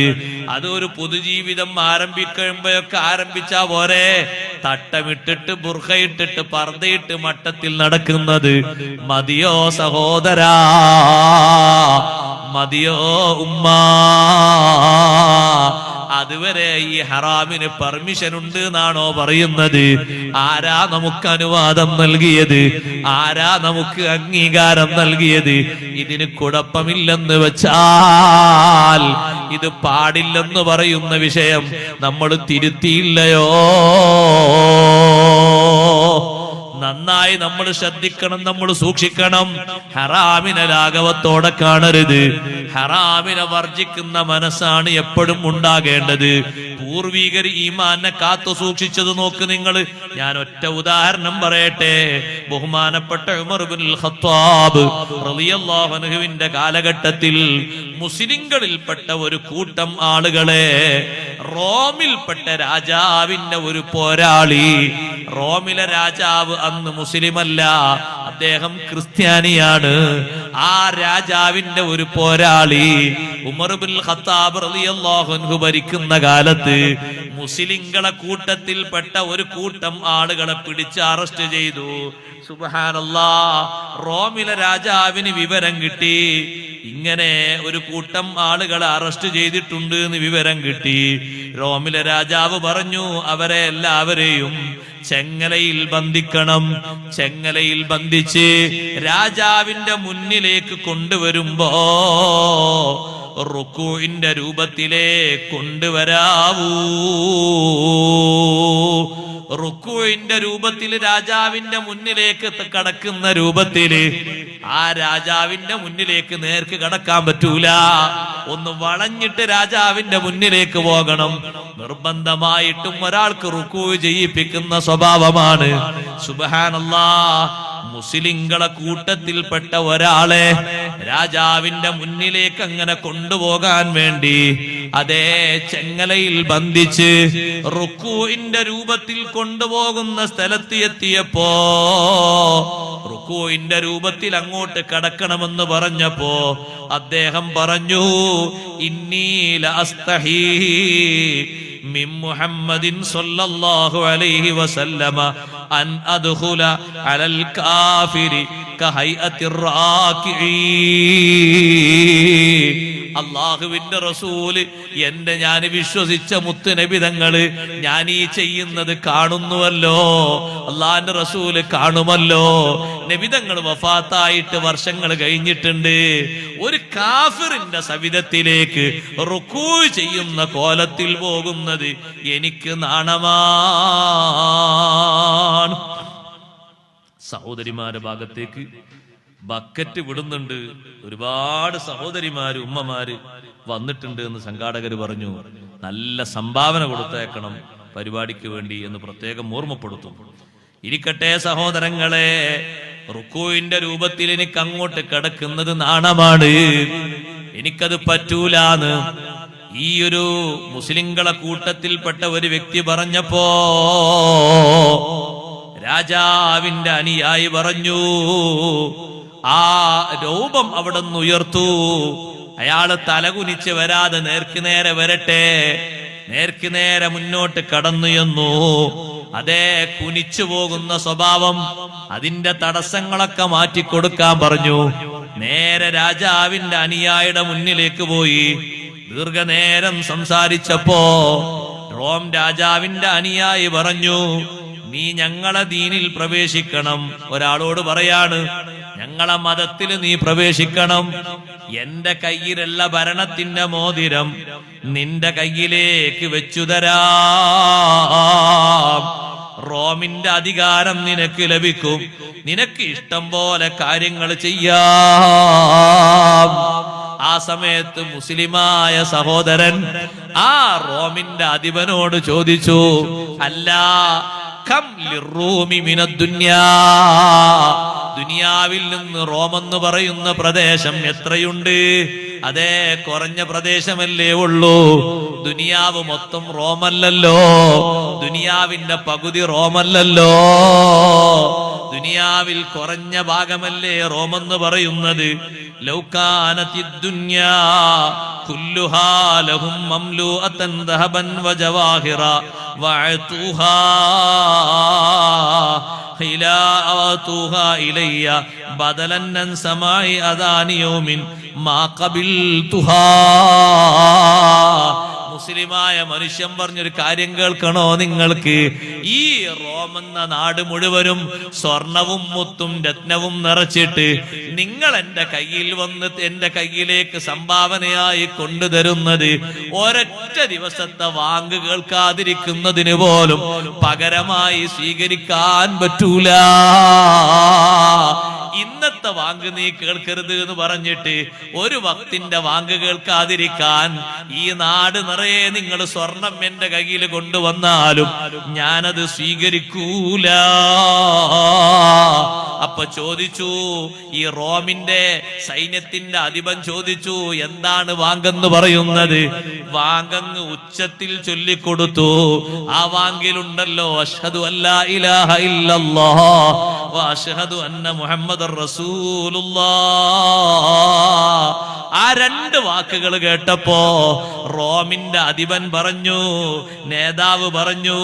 അതൊരു പൊതുജീവിതം ആരംഭിക്കുമ്പോഴൊക്കെ ആരംഭിച്ചാ പോരെ, തട്ടമിട്ടിട്ട് ബുർഖയിട്ടിട്ട് പർദ്ദയിട്ട് മട്ടത്തിൽ നടക്കുന്നത് മതിയോ സഹോദരാ, മതിയോ ഉമ്മ? അതുവരെ ഈ ഹറാമിന് പെർമിഷൻ ഉണ്ട് എന്നാണോ പറയുന്നത്? ആരാ നമുക്ക് അനുവാദം നൽകിയത്? ആരാ നമുക്ക് അംഗീകാരം നൽകിയത്? ഇതിന് കുഴപ്പമില്ലെന്ന് വെച്ചാൽ ഇത് പാടില്ലെന്ന് പറയുന്ന വിഷയം നമ്മൾ തിരുത്തിയില്ലയോ? നന്നായി നമ്മൾ ശ്രദ്ധിക്കണം, നമ്മൾ സൂക്ഷിക്കണം. ഹറാമിനെ ലാഘവത്തോടെ കാണരുത്. ഹറാമിനെ വർജിക്കുന്ന മനസ്സാണ് എപ്പോഴും ഉണ്ടാകേണ്ടത്. പൂർവികർ ഈമാനെ കാത്തു സൂക്ഷിച്ചത് നോക്ക് നിങ്ങൾ. ഞാൻ ഒറ്റ ഉദാഹരണം പറയട്ടെ. ബഹുമാനപ്പെട്ട ഉമർ ഇബ്നുൽ ഖത്താബ് റളിയല്ലാഹു അൻഹുവിന്റെ കാലഘട്ടത്തിൽ മുസ്ലിങ്ങളിൽപ്പെട്ട ഒരു കൂട്ടം ആളുകളെ റോമിൽപ്പെട്ട രാജാവിന്റെ ഒരു പോരാളി, റോമിലെ രാജാവ് അന്ന് മുസ്ലിമല്ല, അദ്ദേഹം ക്രിസ്ത്യാനിയാണ്. ആ രാജാവിന്റെ ഒരു പോരാളി ഉമർ ഇബ്നുൽ ഖത്താബ് റളിയല്ലാഹു അൻഹു ഭരിക്കുന്ന കാലത്ത് മുസ്ലിങ്ങളെ കൂട്ടത്തിൽപ്പെട്ട ഒരു കൂട്ടം ആളുകളെ പിടിച്ച് അറസ്റ്റ് ചെയ്തു. സുബ്ഹാനല്ലാഹ്. റോമിലെ രാജാവിന് വിവരം കിട്ടി, ഇങ്ങനെ ഒരു കൂട്ടം ആളുകളെ അറസ്റ്റ് ചെയ്തിട്ടുണ്ട് എന്ന് വിവരം കിട്ടി. റോമിലെ രാജാവ് പറഞ്ഞു, അവരെ എല്ലാവരെയും ചെങ്ങലയിൽ ബന്ധിക്കണം. ചെങ്ങലയിൽ ബന്ധിച്ച് രാജാവിന്റെ മുന്നിലേക്ക് കൊണ്ടുവരുമ്പോ റുക്കൂഇന്റെ രൂപത്തിലേ കൊണ്ടുവരാവൂ. റുക്കൂഇന്റെ രൂപത്തിൽ രാജാവിന്റെ മുന്നിലേക്ക് കടക്കുന്ന രൂപത്തില് ആ രാജാവിന്റെ മുന്നിലേക്ക് നേർക്ക് കടക്കാൻ പറ്റൂല. ഒന്ന് വളഞ്ഞിട്ട് രാജാവിന്റെ മുന്നിലേക്ക് പോകണം. നിർബന്ധമായിട്ടും ഒരാൾക്ക് റുക്കൂ ചെയ്യിപ്പിക്കുന്ന സ്വഭാവമാണ്. സുബ്ഹാനല്ലാഹ്. മുസ്ലിങ്ങളെ കൂട്ടത്തിൽപ്പെട്ട ഒരാളെ രാജാവിന്റെ മുന്നിലേക്ക് അങ്ങനെ കൊണ്ടുപോകാൻ വേണ്ടി അതേ ചെങ്ങലയിൽ ബന്ധിച്ച് റുക്കൂഇന്റെ രൂപത്തിൽ കൊണ്ടുപോകുന്ന സ്ഥലത്ത് എത്തിയപ്പോ റുക്കൂഇന്റെ രൂപത്തിൽ അങ്ങോട്ട് കടക്കണമെന്ന് പറഞ്ഞപ്പോ അദ്ദേഹം പറഞ്ഞു, ഇന്നീ ലഅസ്തഹീ മിൻ മുഹമ്മദിൻ സ്വല്ലല്ലാഹു അലൈഹി വസല്ലമ അൻ അദ്ഖുല അലൽ കാഫിരി കഹൈഅത്തിർ റാകിഈ. അല്ലാഹുവിന്റെ റസൂല്, ഞാൻ വിശ്വസിച്ച മുത്ത് നബി തങ്ങള് ഞാൻ ഈ ചെയ്യുന്നത് കാണുന്നുവല്ലോ, അള്ളാന്റെ റസൂല് കാണുമല്ലോ. നബി തങ്ങൾ വഫാത്തായിട്ട് വർഷങ്ങൾ കഴിഞ്ഞിട്ടുണ്ട്. ഒരു കാഫിറിന്റെ സവിധത്തിലേക്ക് റുക്കൂ ചെയ്യുന്ന കോലത്തിൽ പോകുന്നത് എനിക്ക് നാണമാണ്. സഹോദരിമാരുടെ ഭാഗത്തേക്ക് ബക്കറ്റ് വിടുന്നുണ്ട്. ഒരുപാട് സഹോദരിമാര് ഉമ്മമാര് വന്നിട്ടുണ്ട് എന്ന് സംഘാടകർ പറഞ്ഞു. നല്ല സംഭാവന കൊടുത്തേക്കണം പരിപാടിക്ക് വേണ്ടി എന്ന് പ്രത്യേകം ഓർമ്മപ്പെടുത്തും. ഇരിക്കട്ടെ സഹോദരങ്ങളെ, റുക്കൂഇന്റെ രൂപത്തിൽ എനിക്ക് അങ്ങോട്ട് കിടക്കുന്നത് നാണമാണ്, എനിക്കത് പറ്റൂലാന്ന് ഈ ഒരു മുസ്ലിങ്ങളെ കൂട്ടത്തിൽപ്പെട്ട ഒരു വ്യക്തി പറഞ്ഞപ്പോ രാജാവിന്റെ അനുയായി പറഞ്ഞു, ആ രൂപം അവിടെ നിന്ന് ഉയർത്തു. അയാള് തലകുനിച്ച് വരാതെ നേർക്ക് നേരെ വരട്ടെ. നേർക്ക് നേരെ മുന്നോട്ട് കടന്നു എന്നു. അതേ കുനിച്ചു പോകുന്ന സ്വഭാവം, അതിന്റെ തടസ്സങ്ങളൊക്കെ മാറ്റിക്കൊടുക്കാൻ പറഞ്ഞു. നേരെ രാജാവിന്റെ അനുയായിയുടെ മുന്നിലേക്ക് പോയി. ദീർഘനേരം സംസാരിച്ചപ്പോ റോം രാജാവിന്റെ അനുയായി പറഞ്ഞു, നീ ഞങ്ങളെ ദീനിൽ പ്രവേശിക്കണം. ഒരാളോട് പറയാണ്, ഞങ്ങളെ മതത്തിൽ നീ പ്രവേശിക്കണം. എന്റെ കയ്യിലുള്ള ഭരണത്തിന്റെ മോതിരം നിന്റെ കയ്യിലേക്ക് വെച്ചു തരാം. റോമിന്റെ അധികാരം നിനക്ക് ലഭിക്കും. നിനക്ക് ഇഷ്ടം പോലെ കാര്യങ്ങൾ ചെയ്യാം. ആ സമയത്ത് മുസ്ലിമായ സഹോദരൻ ആ റോമിന്റെ അധിപനോട് ചോദിച്ചു, അല്ല കം ലിറൂമി മിനദ്ദുനിയാ, ദുനിയാവിൽ നിന്ന് റോമെന്ന് പറയുന്ന പ്രദേശം എത്രയുണ്ട്? അതേ, കുറഞ്ഞ പ്രദേശമല്ലേ ഉള്ളൂ. ദുനിയാവ് മൊത്തം റോമല്ലല്ലോ, ദുനിയാവിന്റെ പകുതി റോമല്ലല്ലോ, ദുനിയാവിൽ കുറഞ്ഞ ഭാഗമല്ലേ റോമെന്ന് പറയുന്നത്. ലൗകാനത്തിദ് ദുനിയാ കുല്ലുഹാ ലഹും മംലൂഅതൻ ദഹബൻ വജവാഹിറ വഅതുഹാ ഖിലാഅതുഹാ ഇലയ്യ ബദലൻ അൻ സമാഇ അദാനി യൗമിൻ മാ ഖബിൽതുഹാ. മുസ്ലിമായ മനുഷ്യൻ പറഞ്ഞൊരു കാര്യം കേൾക്കണോ നിങ്ങൾക്ക്? ഈ റോം എന്ന നാട് മുഴുവനും സ്വർണവും മുത്തും രത്നവും നിറച്ചിട്ട് നിങ്ങൾ എന്റെ കയ്യിൽ വന്ന് എന്റെ കയ്യിലേക്ക് സംഭാവനയായി കൊണ്ടുതരുന്നത് ഒരൊറ്റ ദിവസത്തെ വാങ്ക് കേൾക്കാതിരിക്കുന്നതിന് പോലും പകരമായി സ്വീകരിക്കാൻ പറ്റൂല. ഇന്നത്തെ വാങ്ക് നീ കേൾക്കരുത് എന്ന് പറഞ്ഞിട്ട് ഒരു വക്തിന്റെ വാങ്ക് കേൾക്കാതിരിക്കാൻ ഈ നാട് നിറയെ നിങ്ങൾ സ്വർണം എന്റെ കയ്യിൽ കൊണ്ടുവന്നാലും ഞാനത് സ്വീകരിക്കൂല. അപ്പൊ ചോദിച്ചു, ഈ റോമിന്റെ സൈന്യത്തിന്റെ അധിപൻ ചോദിച്ചു, എന്താണ് വാങ്കെന്ന് പറയുന്നത്? വാങ്കങ്ങ് ഉച്ചത്തിൽ ചൊല്ലിക്കൊടുത്തു. ആ വാങ്കിലുണ്ടല്ലോ അഷ്ഹദു അല്ലാ ഇലാഹ ഇല്ലല്ലാഹ് വ അഷ്ഹദു അന്ന മുഹമ്മദർ റസൂലുള്ളാഹ്. ആ രണ്ട് വാക്കുകൾ കേട്ടപ്പോ റോമിന്റെ അധിപൻ പറഞ്ഞു, നേതാവ് പറഞ്ഞു,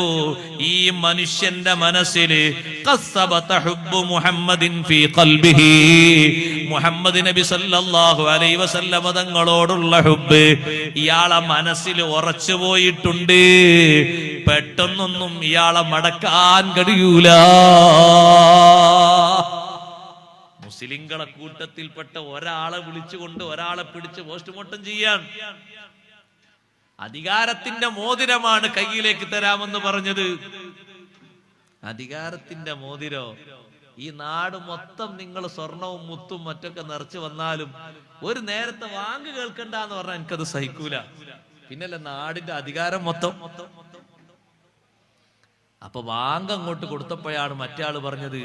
ഈ മനുഷ്യന്റെ മനസ്സില് ഖസ്സബത ഹുബ്ബു മുഹമ്മദിൻ ഫീ ഖൽബിഹി, മുഹമ്മദ് നബി സല്ലല്ലാഹു അലൈഹി വസല്ലം തങ്ങളോടുള്ള ഹുബ്ബ് ഇയാളെ മനസ്സിൽ ഉറച്ചു പോയിട്ടുണ്ട്. പെട്ടെന്നൊന്നും ഇയാളെ മടക്കാൻ കഴിയൂല. മുസ്ലിങ്ങളെ കൂട്ടത്തിൽപ്പെട്ട ഒരാളെ വിളിച്ചുകൊണ്ട് ഒരാളെ പിടിച്ച് പോസ്റ്റ്മോർട്ടം ചെയ്യാൻ. അധികാരത്തിന്റെ മോതിരമാണ് കയ്യിലേക്ക് തരാമെന്ന് പറഞ്ഞത്. അധികാരത്തിന്റെ മോതിരോ? ഈ നാട് മൊത്തം നിങ്ങൾ സ്വർണവും മുത്തും മറ്റൊക്കെ നിറച്ചു വന്നാലും ഒരു നേരത്തെ വാങ്ക് കേൾക്കണ്ടെന്ന് പറഞ്ഞാൽ എനിക്കത് സഹിക്കൂല. പിന്നല്ലേ നാടിന്റെ അധികാരം മൊത്തം. അപ്പൊ വാങ്ക് അങ്ങോട്ട് കൊടുത്തപ്പോഴാണ് മറ്റേ ആള് പറഞ്ഞത്,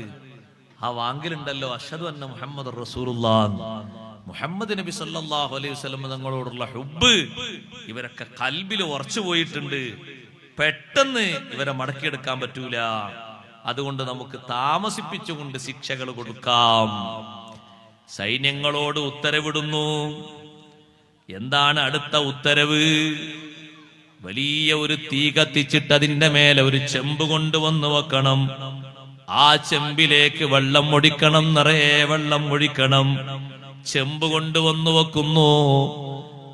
ആ വാങ്കിലുണ്ടല്ലോ അഷ്ഹദു അന്ന മുഹമ്മദ് റസൂലുള്ളാഹ്, മുഹമ്മദ് നബി സല്ലല്ലാഹു അലൈഹി വസല്ലം തങ്ങളോടുള്ള ഹുബ്ബ് ഇവരൊക്കെ കൽബിൽ ഉറച്ചു പോയിട്ടുണ്ട്. പെട്ടെന്ന് ഇവരെ മടക്കിയെടുക്കാൻ പറ്റൂല. അതുകൊണ്ട് നമുക്ക് താമസിപ്പിച്ചുകൊണ്ട് ശിക്ഷകൾ കൊടുക്കാം. സൈന്യങ്ങളോട് ഉത്തരവിടുന്നു. എന്താണ് അടുത്ത ഉത്തരവ്? വലിയ ഒരു തീ കത്തിച്ചിട്ട് അതിന്റെ മേലെ ഒരു ചെമ്പ് കൊണ്ടുവന്ന് വെക്കണം. ആ ചെമ്പിലേക്ക് വെള്ളം ഒഴിക്കണം, നിറയെ വെള്ളം ഒഴിക്കണം. ചെമ്പ് കൊണ്ടുവന്നു വെക്കുന്നു.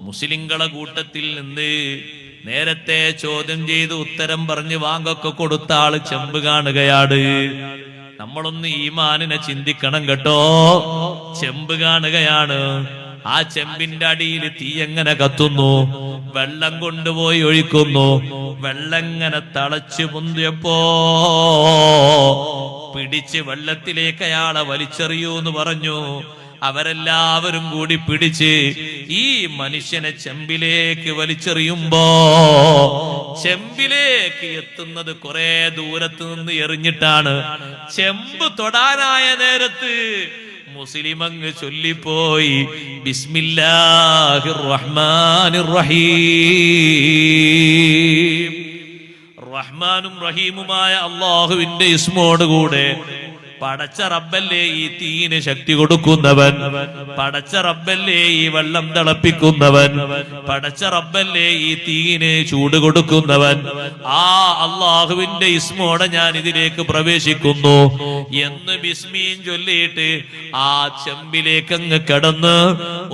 മുസ്ലിങ്ങളെ കൂട്ടത്തിൽ നിന്ന് നേരത്തെ ചോദ്യം ചെയ്ത് ഉത്തരം പറഞ്ഞ് വാങ്ങൊക്കെ കൊടുത്ത ആള് ചെമ്പ് കാണുകയാണ്. നമ്മളൊന്ന് ഈമാനിനെ ചിന്തിക്കണം കേട്ടോ. ചെമ്പ് കാണുകയാണ്. ആ ചെമ്പിന്റെ അടിയിൽ തീ എങ്ങനെ കത്തുന്നു? വെള്ളം കൊണ്ടുപോയി ഒഴിക്കുന്നു. വെള്ളം എങ്ങനെ തളച്ചു പൊന്തിയപ്പോ പിടിച്ച് വെള്ളത്തിലേക്ക് അയാളെ വലിച്ചെറിയൂ എന്ന് പറഞ്ഞു. അവരെല്ലാവരും കൂടി പിടിച്ച് ഈ മനുഷ്യനെ ചെമ്പിലേക്ക് വലിച്ചെറിയുമ്പോ ചെമ്പിലേക്ക് എത്തുന്നത് കുറെ ദൂരത്ത് നിന്ന് എറിഞ്ഞിട്ടാണ്. ചെമ്പ് തൊടാനായ നേരത്ത് മുസ്ലിം അങ്ങ് ചൊല്ലിപ്പോയി, ബിസ്മില്ലാഹിർ റഹ്മാനിർ റഹീം. റഹ്മാനും റഹീമുമായ അല്ലാഹുവിന്റെ ഇസ്മോടുകൂടെ പടച്ച റബ്ബല്ലേ ഈ തീന് ശക്തി കൊടുക്കുന്നവൻ, പടച്ച റബ്ബല്ലേ ഈ വെള്ളം തിളപ്പിക്കുന്നവൻ, പടച്ച റബ്ബല്ലേ ഈ തീന് ചൂട് കൊടുക്കുന്നവൻ, ആ അള്ളാഹുവിന്റെ ഇസ്മോടെ ഞാൻ ഇതിലേക്ക് പ്രവേശിക്കുന്നു എന്ന് ബിസ്മീൻ ചൊല്ലിയിട്ട് ആ ചെമ്പിലേക്ക് അങ്ങ് കിടന്ന്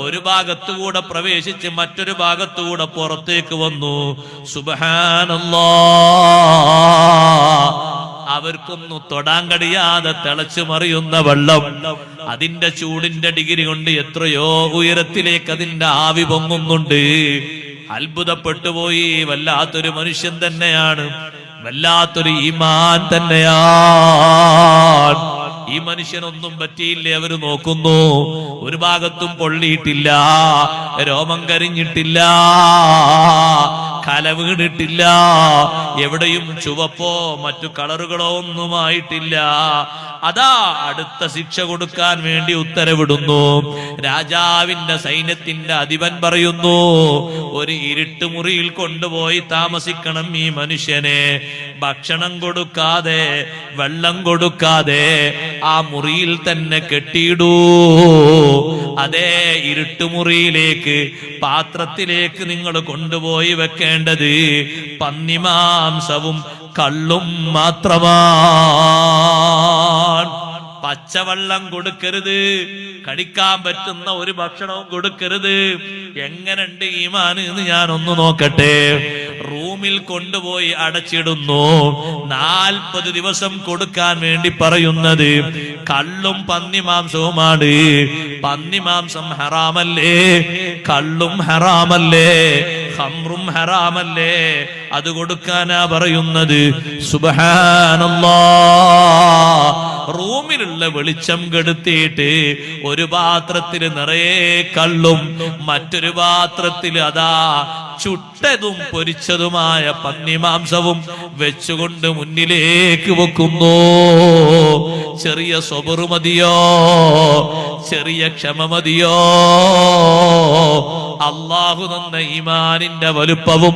ഒരു ഭാഗത്തുകൂടെ പ്രവേശിച്ച് മറ്റൊരു ഭാഗത്തുകൂടെ പുറത്തേക്ക് വന്നു. സുബ്ഹാനല്ലാഹ്. അവർക്കൊന്നും തൊടാൻ കഴിയാതെ തിളച്ചു മറിയുന്ന വെള്ളം, അതിന്റെ ചൂടിന്റെ ഡിഗ്രി കൊണ്ട് എത്രയോ ഉയരത്തിലേക്ക് അതിന്റെ ആവി പൊങ്ങുന്നുണ്ട്. അത്ഭുതപ്പെട്ടുപോയി. വല്ലാത്തൊരു മനുഷ്യൻ തന്നെയാണ്, വല്ലാത്തൊരു ഈമാൻ തന്നെയാണ്. ഈ മനുഷ്യനൊന്നും പറ്റിയില്ലേ? അവര് നോക്കുന്നു, ഒരു ഭാഗത്തും പൊള്ളിയിട്ടില്ല, രോമം കരിഞ്ഞിട്ടില്ല, കല വീണിട്ടില്ല, എവിടെയും ചുവപ്പോ മറ്റു കളറുകളോ ഒന്നുമായിട്ടില്ല. അതാ അടുത്ത ശിക്ഷ കൊടുക്കാൻ വേണ്ടി ഉത്തരവിടുന്നു. രാജാവിന്റെ സൈന്യത്തിന്റെ അധിപൻ പറയുന്നു, ഒരു ഇരുട്ടുമുറിയിൽ കൊണ്ടുപോയി താമസിക്കണം ഈ മനുഷ്യനെ. ഭക്ഷണം കൊടുക്കാതെ, വെള്ളം കൊടുക്കാതെ ആ മുറിയിൽ തന്നെ കെട്ടിയിടൂ. അതേ ഇരുട്ടുമുറിയിലേക്ക്, പാത്രത്തിലേക്ക് നിങ്ങൾ കൊണ്ടുപോയി വെക്കേണ്ടത് പന്നിമാംസവും കള്ളും മാത്രമാണ്. പച്ചവെള്ളം കൊടുക്കരുത്, കടിക്കാൻ പറ്റുന്ന ഒരു ഭക്ഷണവും കൊടുക്കരുത്. എങ്ങനെയുണ്ട് ഈമാൻ എന്ന് ഞാനൊന്ന് നോക്കട്ടെ. റൂമിൽ കൊണ്ടുപോയി അടച്ചിടുന്നു. 40 ദിവസം കൊടുക്കാൻ വേണ്ടി പറയുന്നത് കള്ളും പന്നിമാംസവുമാണ്. പന്നിമാംസം ഹറാമല്ലേ? കള്ളും ഹറാമല്ലേ? ഖംറും ഹറാമല്ലേ? അത് കൊടുക്കാനാ പറയുന്നത്. സുബ്ഹാനല്ലാഹ്. റൂമിലുള്ള വെളിച്ചം കെടുത്തിയിട്ട് ഒരു പാത്രത്തിൽ നിറയെ കള്ളും മറ്റൊരു പാത്രത്തിൽ അതാ ചുട്ടതും പൊരിച്ചതുമായ പന്നിമാംസവും വെച്ചുകൊണ്ട് മുന്നിലേക്ക് വെക്കുന്നു. ചെറിയ സ്വബറ് മതിയോ? ചെറിയ ക്ഷമ മതിയോ? അല്ലാഹു തന്ന ഈമാനിന്റെ വലുപ്പവും,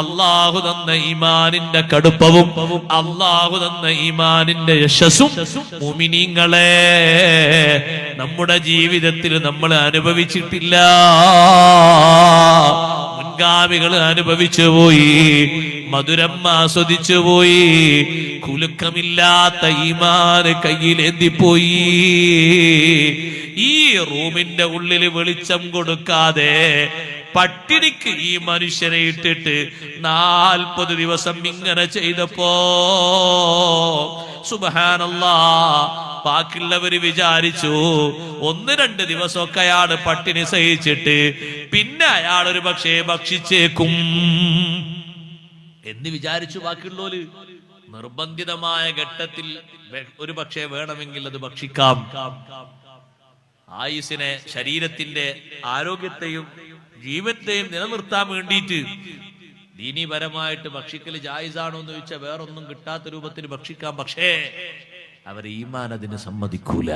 അല്ലാഹു തന്ന ഈമാനിന്റെ കടുപ്പവും, അല്ലാഹു തന്ന ഈമാനിന്റെ യശസ്സും മുഅ്മിനീങ്ങളെ നമ്മുടെ ജീവിതത്തിൽ നമ്മൾ അനുഭവിച്ചിട്ടില്ല. മുൻഗാമികൾ അനുഭവിച്ചു പോയി, മധുരം ആസ്വദിച്ചു പോയി. കുലുക്കമില്ലാത്ത ഈമാന് കയ്യിലേന്തിപ്പോയി. ഈ റൂമിന്റെ ഉള്ളിൽ വെളിച്ചം കൊടുക്കാതെ പട്ടിണിക്ക് ഈ മനുഷ്യനെ ഇട്ടിട്ട് 40 ദിവസം ഇങ്ങനെ ചെയ്തപ്പോ സുബ്ഹാനല്ലാഹ്, ബാക്കിയുള്ളവര് വിചാരിച്ചു 1-2 ദിവസമൊക്കെ അയാൾ പട്ടിണി സഹിച്ചിട്ട് പിന്നെ അയാൾ ഒരു പക്ഷേ ഭക്ഷിച്ചേക്കും എന്ന് വിചാരിച്ചു. ബാക്കിയുള്ളവര് നിർബന്ധിതമായ ഘട്ടത്തിൽ ഒരു പക്ഷേ വേണമെങ്കിൽ അത് ഭക്ഷിക്കാം. ആയുസിനെ, ശരീരത്തിന്റെ ആരോഗ്യത്തെയും ജീവത്തെയും നിലനിർത്താൻ വേണ്ടിയിട്ട് ദീനീപരമായിട്ട് ഭക്ഷിക്കൽ ജായിസാണോ എന്ന് ചോദിച്ചാൽ വേറൊന്നും കിട്ടാത്ത രൂപത്തിൽ ഭക്ഷിക്കാം. പക്ഷേ അവർ ഈമാൻ അതിന് സമ്മതിക്കൂല,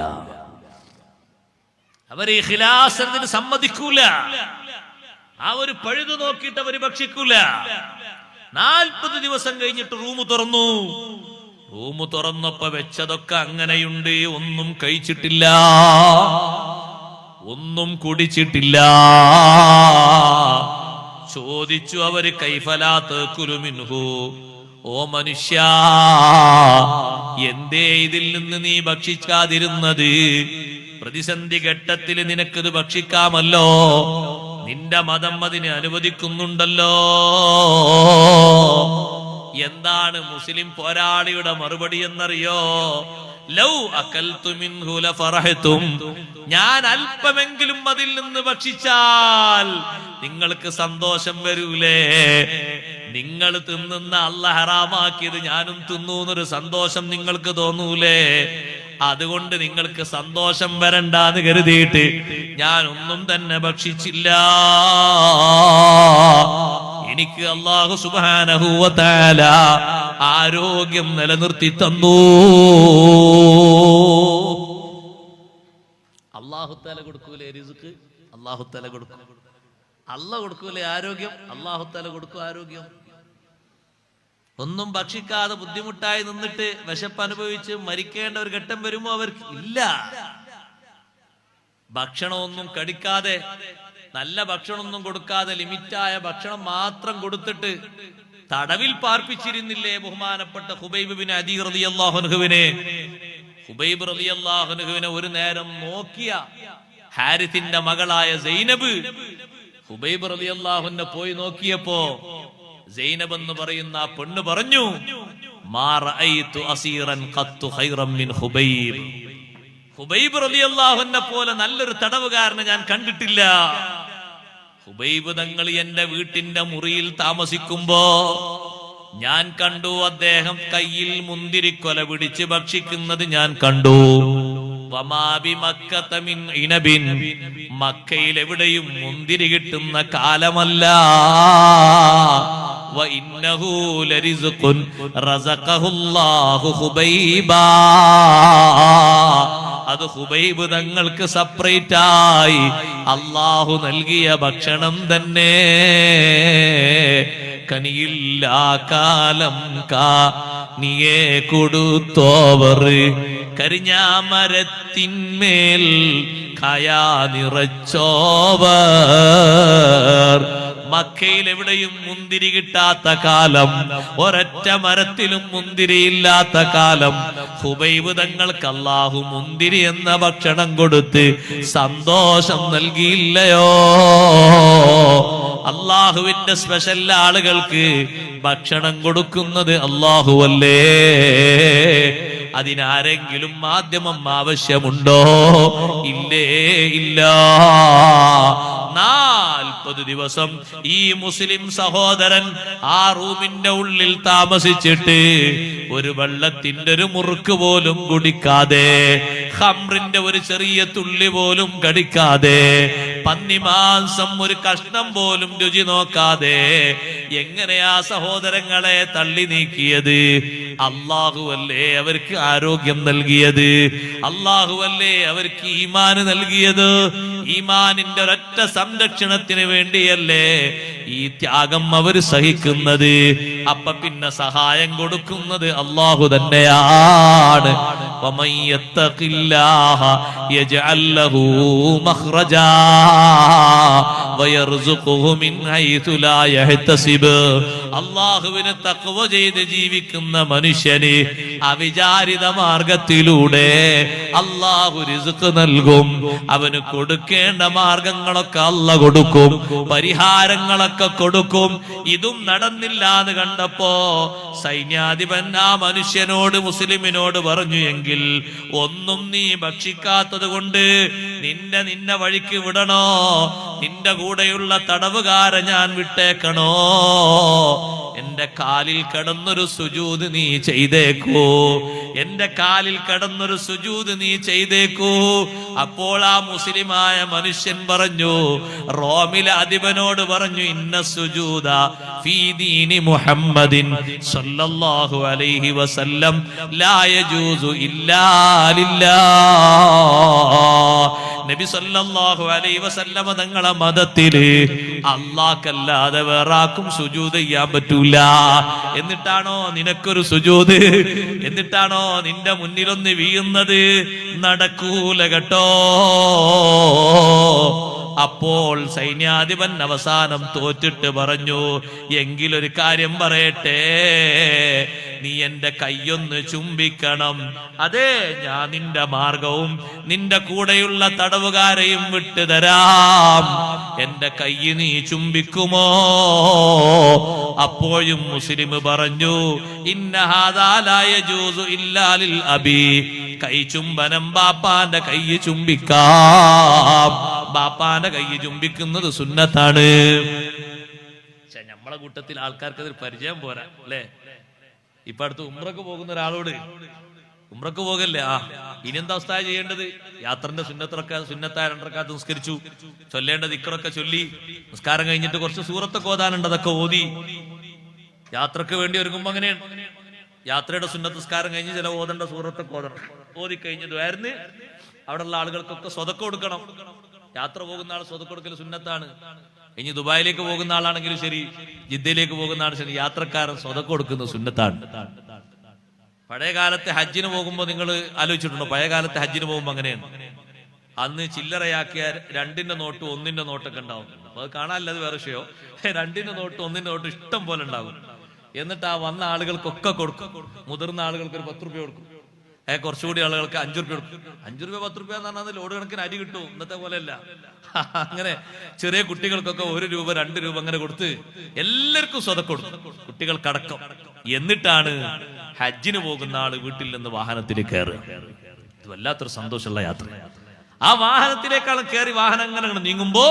അവർ ഇഖ്ലാസ് അതിന് സമ്മതിക്കൂല. ആ ഒരു പഴുതു നോക്കിയിട്ട് അവർ ഭക്ഷിക്കൂല. 40 ദിവസം കഴിഞ്ഞിട്ട് റൂം തുറന്നു. റൂം തുറന്നപ്പോ വെച്ചതൊക്കെ അങ്ങനെയുണ്ട്. ഒന്നും കഴിച്ചിട്ടില്ല, ഒന്നും കുടിച്ചിട്ടില്ല. ചോദിച്ചു അവര്, കൈഫലാ തഅകുലു മിൻഹു, ഓ മനുഷ്യ, എന്തേ ഇതിൽ നിന്ന് നീ ഭക്ഷിക്കാതിരുന്നത്? പ്രതിസന്ധി ഘട്ടത്തിൽ നിനക്കത് ഭക്ഷിക്കാമല്ലോ, നിന്റെ മതം അതിനെ അനുവദിക്കുന്നുണ്ടല്ലോ. എന്താണ് മുസ്ലിം പോരാളിയുടെ മറുപടി എന്നറിയോ? ലൗ അകൽതു മിൻഹു ലഫറഹ്തും, ഞാൻ അല്പമെങ്കിലും അതിൽ നിന്ന് ഭക്ഷിച്ചാൽ നിങ്ങൾക്ക് സന്തോഷം വരൂലേ? നിങ്ങൾ തിന്നുന്ന അല്ലാഹ് ഹറാമാക്കിയത് ഞാനും തിന്നു എന്നൊരു സന്തോഷം നിങ്ങൾക്ക് തോന്നൂലേ? അതുകൊണ്ട് നിങ്ങൾക്ക് സന്തോഷം വരണ്ടാന്ന് കരുതിയിട്ട് ഞാൻ ഒന്നും തന്നെ ഭക്ഷിച്ചില്ല. എനിക്ക് അല്ലാഹു സുബ്ഹാനഹു വ തആല ആരോഗ്യം നിലനിർത്തി തന്നു. അല്ലാഹു തആല കൊടുക്കൂലേ റിസ്ക്? അല്ലാഹു തആല കൊടുക്കും. അല്ലാഹു കൊടുക്കൂലേ ആരോഗ്യം? അല്ലാഹു തആല കൊടുക്കും ആരോഗ്യം. ഒന്നും ഭക്ഷിക്കാതെ ബുദ്ധിമുട്ടായി നിന്നിട്ട് വിശപ്പ് അനുഭവിച്ച് മരിക്കേണ്ട ഒരു ഘട്ടം വരുമോ അവർക്ക്? ഇല്ല. ഭക്ഷണമൊന്നും കടിക്കാതെ, നല്ല ഭക്ഷണമൊന്നും കൊടുക്കാതെ, ലിമിറ്റായ ഭക്ഷണം മാത്രം കൊടുത്തിട്ട് തടവിൽ പാർപ്പിച്ചിരുന്നില്ലേ ബഹുമാനപ്പെട്ട ഖുബൈബ് ബിൻ അദി റളിയല്ലാഹു അൻഹുവിനെ? ഖുബൈബ് റളിയല്ലാഹു അൻഹുവിനെ ഒരു നേരം നോക്കിയ ഹാരിത്തിന്റെ മകളായ സൈനബ് ഖുബൈബ് റളിയല്ലാഹു അൻഹു പോയി നോക്കിയപ്പോ സൈനബ് എന്ന് പറയുന്ന ആ പെണ്ണ് പറഞ്ഞു, മാ റഅയ്തു അസീറൻ ഖത്തു ഖൈറൻ മിൻ ഖുബൈബ്. ഖുബൈബ് റളിയല്ലാഹു അൻഹു പോലെ നല്ലൊരു തടവുകാരനെ ഞാൻ കണ്ടിട്ടില്ല. ഖുബൈബ് തങ്ങൾ എന്റെ വീട്ടിന്റെ മുറിയിൽ താമസിക്കുമ്പോ ഞാൻ കണ്ടു അദ്ദേഹം കയ്യിൽ മുന്തിരിക്കൊല പിടിച്ച് ഭക്ഷിക്കുന്നത് ഞാൻ കണ്ടു. മക്കയിൽ എവിടെയും മുന്തിരി കിട്ടുന്ന കാലമല്ല. അത് ഖുബൈബ് തങ്ങൾക്ക് സെപ്പറേറ്റ് ആയി അല്ലാഹു നൽകിയ ഭക്ഷണം തന്നെ. കനിയില്ലാ കാലം നീയെ കൊടുത്തോവർ കരിഞ്ഞാമരത്തിന്മേൽ കയാ നിറച്ചോവർ. മക്കയിൽ എവിടെയും മുന്തിരി കിട്ടാത്ത കാലം, ഒരൊറ്റ മരത്തിലും മുന്തിരിയില്ലാത്ത കാലം, ഖുബൈബ് തങ്ങൾക്ക് അല്ലാഹു മുന്തിരി എന്ന ഭക്ഷണം കൊടുത്ത് സന്തോഷം നൽകിയില്ലയോ? അള്ളാഹുവിന്റെ സ്പെഷ്യൽ ആളുകൾക്ക് ഭക്ഷണം കൊടുക്കുന്നത് അല്ലാഹുവല്ലേ? അതിനാരെങ്കിലും മാധ്യമം ആവശ്യമുണ്ടോ? ഇല്ലേ, ഇല്ല. 40 ദിവസം ഈ മുസ്ലിം സഹോദരൻ ആ റൂമിന്റെ ഉള്ളിൽ താമസിച്ചിട്ട് ഒരു വെള്ളത്തിന്റെ ഒരു മുറുക്ക് പോലും കുടിക്കാതെ, ഖംറിന്റെ ഒരു ചെറിയ തുള്ളി പോലും കടിക്കാതെ, പന്നിമാംസം ഒരു കഷ്ണം പോലും രുചി നോക്കാതെ എങ്ങനെയാ സഹോദരങ്ങളെ തള്ളി നീക്കിയത്? അല്ലാഹുവല്ലേ അവർക്ക് ആരോഗ്യം നൽകിയത്? അല്ലാഹുവല്ലേ അവർക്ക് ഈമാന് നൽകിയത്? ഈമാനിന്റെ ഒരൊറ്റ സംരക്ഷണത്തിന് വേണ്ടിയല്ലേ ഈ ത്യാഗം അവർ സഹിക്കുന്നത്? അപ്പൊ പിന്നെ സഹായം കൊടുക്കുന്നത് അല്ലാഹു തന്നെയാണ്. അല്ലാഹുവിന് തഖ്വ ചെയ്ത് ജീവിക്കുന്ന മനുഷ്യന് അവിചാരിത മാർഗത്തിലൂടെ അല്ലാഹു റിസ്ക് നൽകും. അവന് കൊടുക്കേണ്ട മാർഗങ്ങളൊക്കെ അല്ലാഹു കൊടുക്കും, പരിഹാരങ്ങളൊക്കെ കൊടുക്കും. ഇതും നടന്നില്ല എന്ന് കണ്ടപ്പോ സൈന്യാധിപൻ ആ മനുഷ്യനോട്, മുസ്ലിമിനോട് പറഞ്ഞു, എങ്കിൽ ഒന്നും നീ ഭക്ഷിക്കാത്തത് കൊണ്ട് നിന്നെ വഴിക്ക് വിടണോ? നിന്റെ കൂടെയുള്ള തടവുകാരെ ഞാൻ വിട്ടേക്കണോ? എന്റെ കാലിൽ കിടന്നൊരു സുജൂദ് നീ ചെയ്തേക്കൂ, എന്റെ കാലിൽ കിടന്നൊരു സുജൂദ് നീ ചെയ്തേക്കൂ. അപ്പോൾ ആ മുസ്ലിമായ മനുഷ്യൻ പറഞ്ഞു, റോമിലെ അധിപനോട് പറഞ്ഞു, ഇന്ന സുജൂദ ഫീ ദീനി മുഹമ്മദിൻ സല്ലല്ലാഹു അലൈഹി വസല്ലം ലാ യജൂസു ഇല്ലാ ലില്ലാഹ്. നബി സല്ലല്ലാഹു അലൈഹി വസല്ലമ തങ്ങളെ മതത്തില് അല്ലാഹ്ക്കല്ലാതെ വേറാക്കും സുജൂദ് ചെയ്യാൻ പറ്റൂല. എന്നിട്ടാണോ നിനക്കൊരു സുജൂദ്? എന്നിട്ടാണോ നിന്റെ മുന്നിലൊന്ന് വീഴുന്നത്? നടക്കൂല കേട്ടോ. അപ്പോൾ സൈന്യാധിപൻ അവസാനം തോറ്റിട്ട് പറഞ്ഞു, എങ്കിലൊരു കാര്യം പറയട്ടെ, നീ എന്റെ കൈയൊന്ന് ചുംബിക്കണം. അതെ, ഞാൻ നിന്റെ മാർഗവും നിന്റെ കൂടെയുള്ള തടവുകാരെയും വിട്ടുതരാം. എന്റെ കൈ നീ ചുംബിക്കുമോ? അപ്പോഴും മുസ്ലിം പറഞ്ഞു, ഇന്ന ഹാദാ ലാ യജൂസു ഇല്ലാ ലിൽ അബി. കൈ ചുംബനം ബാപ്പാന്റെ കൈ ചുംബിക്കാം. ബാപ്പാന്റെ കൈ ചുംബിക്കുന്നത് സുന്നത്താണ്. നമ്മളെ കൂട്ടത്തിൽ ആൾക്കാർക്ക് അതൊരു പരിചയം പോരാ അല്ലേ? ഇപ്പൊ അടുത്ത് ഉംറക്ക് പോകുന്ന ഒരാളോട്, ഉംറക്ക് പോകല്ലേ, ഇനി എന്താ അവസ്ഥ ചെയ്യേണ്ടത്? യാത്രന്റെ സുന്നത്തായ 2 റക്അത്ത് നിസ്കരിച്ചു, ചൊല്ലേണ്ട ദിക്റൊക്കെ ചൊല്ലി, നിസ്കാരം കഴിഞ്ഞിട്ട് കുറച്ച് സൂറത്തൊക്കെ ഓതാനുണ്ട്, അതൊക്കെ ഓതി. യാത്രക്ക് വേണ്ടി ഒരുങ്ങുമ്പോ അങ്ങനെയാണ്. യാത്രയുടെ സുന്നത്ത് നിസ്കാരം കഴിഞ്ഞ് ചില ഓതേണ്ട സൂറത്തൊക്കെ ഓതണം. ഓതി കഴിഞ്ഞ് ദ്വാരന്ന് അവിടെയുള്ള ആളുകൾക്കൊക്കെ സ്വതക്ക കൊടുക്കണം. യാത്ര പോകുന്ന ആൾ സ്വതക്ക കൊടുക്കൽ സുന്നത്താണ്. ഇനി ദുബായിലേക്ക് പോകുന്ന ആളാണെങ്കിലും ശരി, ജിദ്ദയിലേക്ക് പോകുന്ന ആൾ ശരി, യാത്രക്കാരൻ സ്വതക്ക കൊടുക്കുന്നത് സുന്നത്താണ്. പഴയ കാലത്തെ ഹജ്ജിന് പോകുമ്പോ നിങ്ങൾ ആലോചിച്ചിട്ടുണ്ടോ? പഴയ കാലത്തെ ഹജ്ജിന് പോകുമ്പോ അങ്ങനെയാണ്. അന്ന് ചില്ലറയാക്കിയ 2ന്റെ നോട്ട് 1ന്റെ നോട്ടൊക്കെ ഉണ്ടാവും. അപ്പൊ അത് കാണാനില്ല, അത് വേറെ വിഷയോ. 2ന്റെ നോട്ട് 1ന്റെ നോട്ട് ഇഷ്ടം പോലെ ഉണ്ടാകും. എന്നിട്ട് ആ വന്ന ആളുകൾക്കൊക്കെ കൊടുക്കും. മുതിർന്ന ആളുകൾക്ക് ഒരു 10 രൂപ കൊടുക്കും, കുറച്ചുകൂടി ആളുകൾക്ക് 5 രൂപ കൊടുക്കും. 5 രൂപ 10 രൂപ എന്ന് പറഞ്ഞാൽ ലോഡ് കണക്കിന് അരി കിട്ടും. ഇന്നത്തെ പോലെയല്ല. അങ്ങനെ ചെറിയ കുട്ടികൾക്കൊക്കെ 1 രൂപ 2 രൂപ അങ്ങനെ കൊടുത്ത് എല്ലാവർക്കും സ്വതക്ക കൊടുക്കും, കുട്ടികൾക്കടക്കം. എന്നിട്ടാണ് ഹജ്ജിന് പോകുന്ന ആള് വീട്ടിൽ നിന്ന് വാഹനത്തിൽ കയറുക. ഇത് വല്ലാത്തൊരു സന്തോഷമുള്ള യാത്ര. ആ വാഹനത്തിലേക്കാളും കയറി വാഹനം അങ്ങനെ നീങ്ങുമ്പോ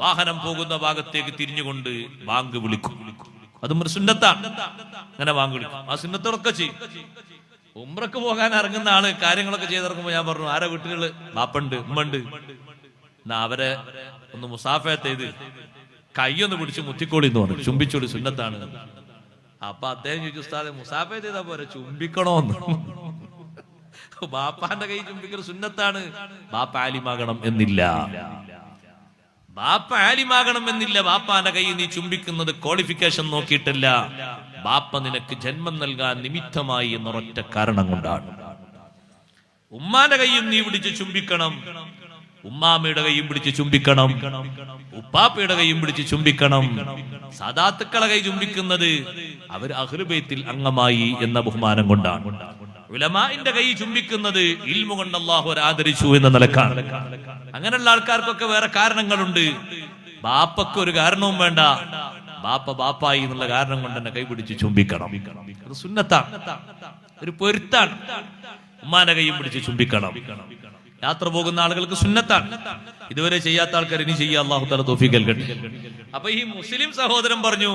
വാഹനം പോകുന്ന ഭാഗത്തേക്ക് തിരിഞ്ഞുകൊണ്ട് ബാങ്ക് വിളിക്കും. അതും ഒരു സുന്നത്താണ്. അങ്ങനെ ബാങ്ക് വിളിക്കും. ആ സുന്നത്തോടൊക്കെ ചെയ്യും. ഉംറക്ക് പോകാൻ ഇറങ്ങുന്ന ആള് കാര്യങ്ങളൊക്കെ ചെയ്തിറങ്ങുമ്പോ ഞാൻ പറഞ്ഞു, ആരെ വീട്ടിലുള്ള ബാപ്പുണ്ട്, ഉമ്മണ്ട്, എന്നാ അവരെ ഒന്ന് മുസാഫത്ത് ചെയ്ത് കൈയൊന്ന് പിടിച്ച് മുത്തിക്കോളി എന്ന് പറഞ്ഞു. ചുംബിച്ചോളി, സുന്നത്താണ്. അപ്പൊ അദ്ദേഹം ചോദിച്ചു, ഉസ്താദെ മുസാഫത്ത് ചെയ്താ പോരെ, ചുംബിക്കണോന്ന്. ബാപ്പാന്റെ കൈ ചുംബിക്കൽ സുന്നത്താണ്. ബാപ്പ ആലിമാകണം എന്നില്ല. ബാപ്പ ആലിമാകണം എന്നില്ല. ബാപ്പാന്റെ കൈ നീ ചുംബിക്കുന്നത് ക്വാളിഫിക്കേഷൻ നോക്കിയിട്ടല്ല, ബാപ്പ നിനക്ക് ജന്മം നൽകാൻ നിമിത്തമായി എന്നൊരൊറ്റ കാരണം കൊണ്ടാണ്. ഉമ്മാന്റെ കൈയും നീ പിടിച്ച് ചുംബിക്കണം, ഉമ്മാമ്മയുടെ കൈയും പിടിച്ച് ചുംബിക്കണം, ഉപ്പാപ്പയുടെ കൈയും പിടിച്ച് ചുംബിക്കണം. സാദാത്തുക്കളെ കൈ ചുംബിക്കുന്നത് അവർ അഹ്ലു ബൈത്തിൽ അംഗമായി എന്ന ബഹുമാനം കൊണ്ടാണ്. ഉലമാഇന്റെ കൈ ചുംബിക്കുന്നത് ഇൽമു കൊണ്ട് അല്ലാഹു ആദരിച്ചു എന്ന നിലക്കാണ്. അങ്ങനെയുള്ള ആൾക്കാർക്കൊക്കെ വേറെ കാരണങ്ങളുണ്ട്. ബാപ്പക്ക് ഒരു കാരണവും വേണ്ട, ബാപ്പ ബാപ്പായി എന്നുള്ള കാരണം കൊണ്ട് തന്നെ കൈപിടിച്ച് ചുംബിക്കണം. അത് സുന്നത്താണ്, ഒരു പൊരുത്താണ്. ഉമ്മാന്റെ കൈയും പിടിച്ച് ചുംബിക്കണം. യാത്ര പോകുന്ന ആളുകൾക്ക് സുന്നത്താണ്. ഇതുവരെ ചെയ്യാത്ത ആൾക്കാർ ഇനി ചെയ്യാ, അല്ലാഹു തആല തൗഫീഖ് നൽകട്ടെ. അപ്പൊ ഈ മുസ്ലിം സഹോദരൻ പറഞ്ഞു,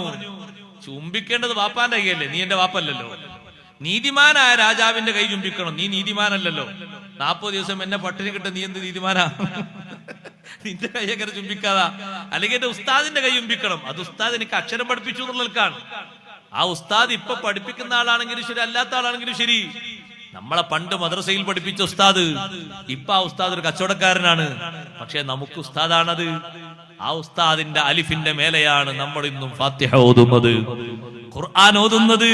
ചുംബിക്കേണ്ടത് ബാപ്പാന്റെ കൈയല്ലേ, നീ എന്റെ ബാപ്പല്ലല്ലോ. നീതിമാനായ രാജാവിന്റെ കൈ ചുംബിക്കണം, നീ നീതിമാനല്ലല്ലോ. 40 ദിവസം എന്നെ പട്ടിണി കിട്ട, നീ എന്ത് നീതിമാനാ? നിന്റെ കൈ എങ്ങനെ ചുംബിക്കാതാ? അല്ലെങ്കിൽ എന്റെ ഉസ്താദിന്റെ കൈ ചുംബിക്കണം. അത് ഉസ്താദ് എനിക്ക് അക്ഷരം പഠിപ്പിച്ചു എന്നുള്ളതാണ്. ആ ഉസ്താദ് ഇപ്പൊ പഠിപ്പിക്കുന്ന ആളാണെങ്കിലും ശരി, അല്ലാത്ത ആളാണെങ്കിലും ശരി, നമ്മളെ പണ്ട് മദ്രസയിൽ പഠിപ്പിച്ച ഉസ്താദ് ഇപ്പൊ ആ ഉസ്താദ് ഒരു കച്ചവടക്കാരനാണ്. പക്ഷെ നമുക്ക് ഉസ്താദാണത്. ആ ഉസ്താദിന്റെ അലിഫിന്റെ മേലെയാണ് നമ്മൾ ഇന്നും ഫാത്തിഹ ഓതുന്നത്, ഖുർആൻ ഓതുന്നത്,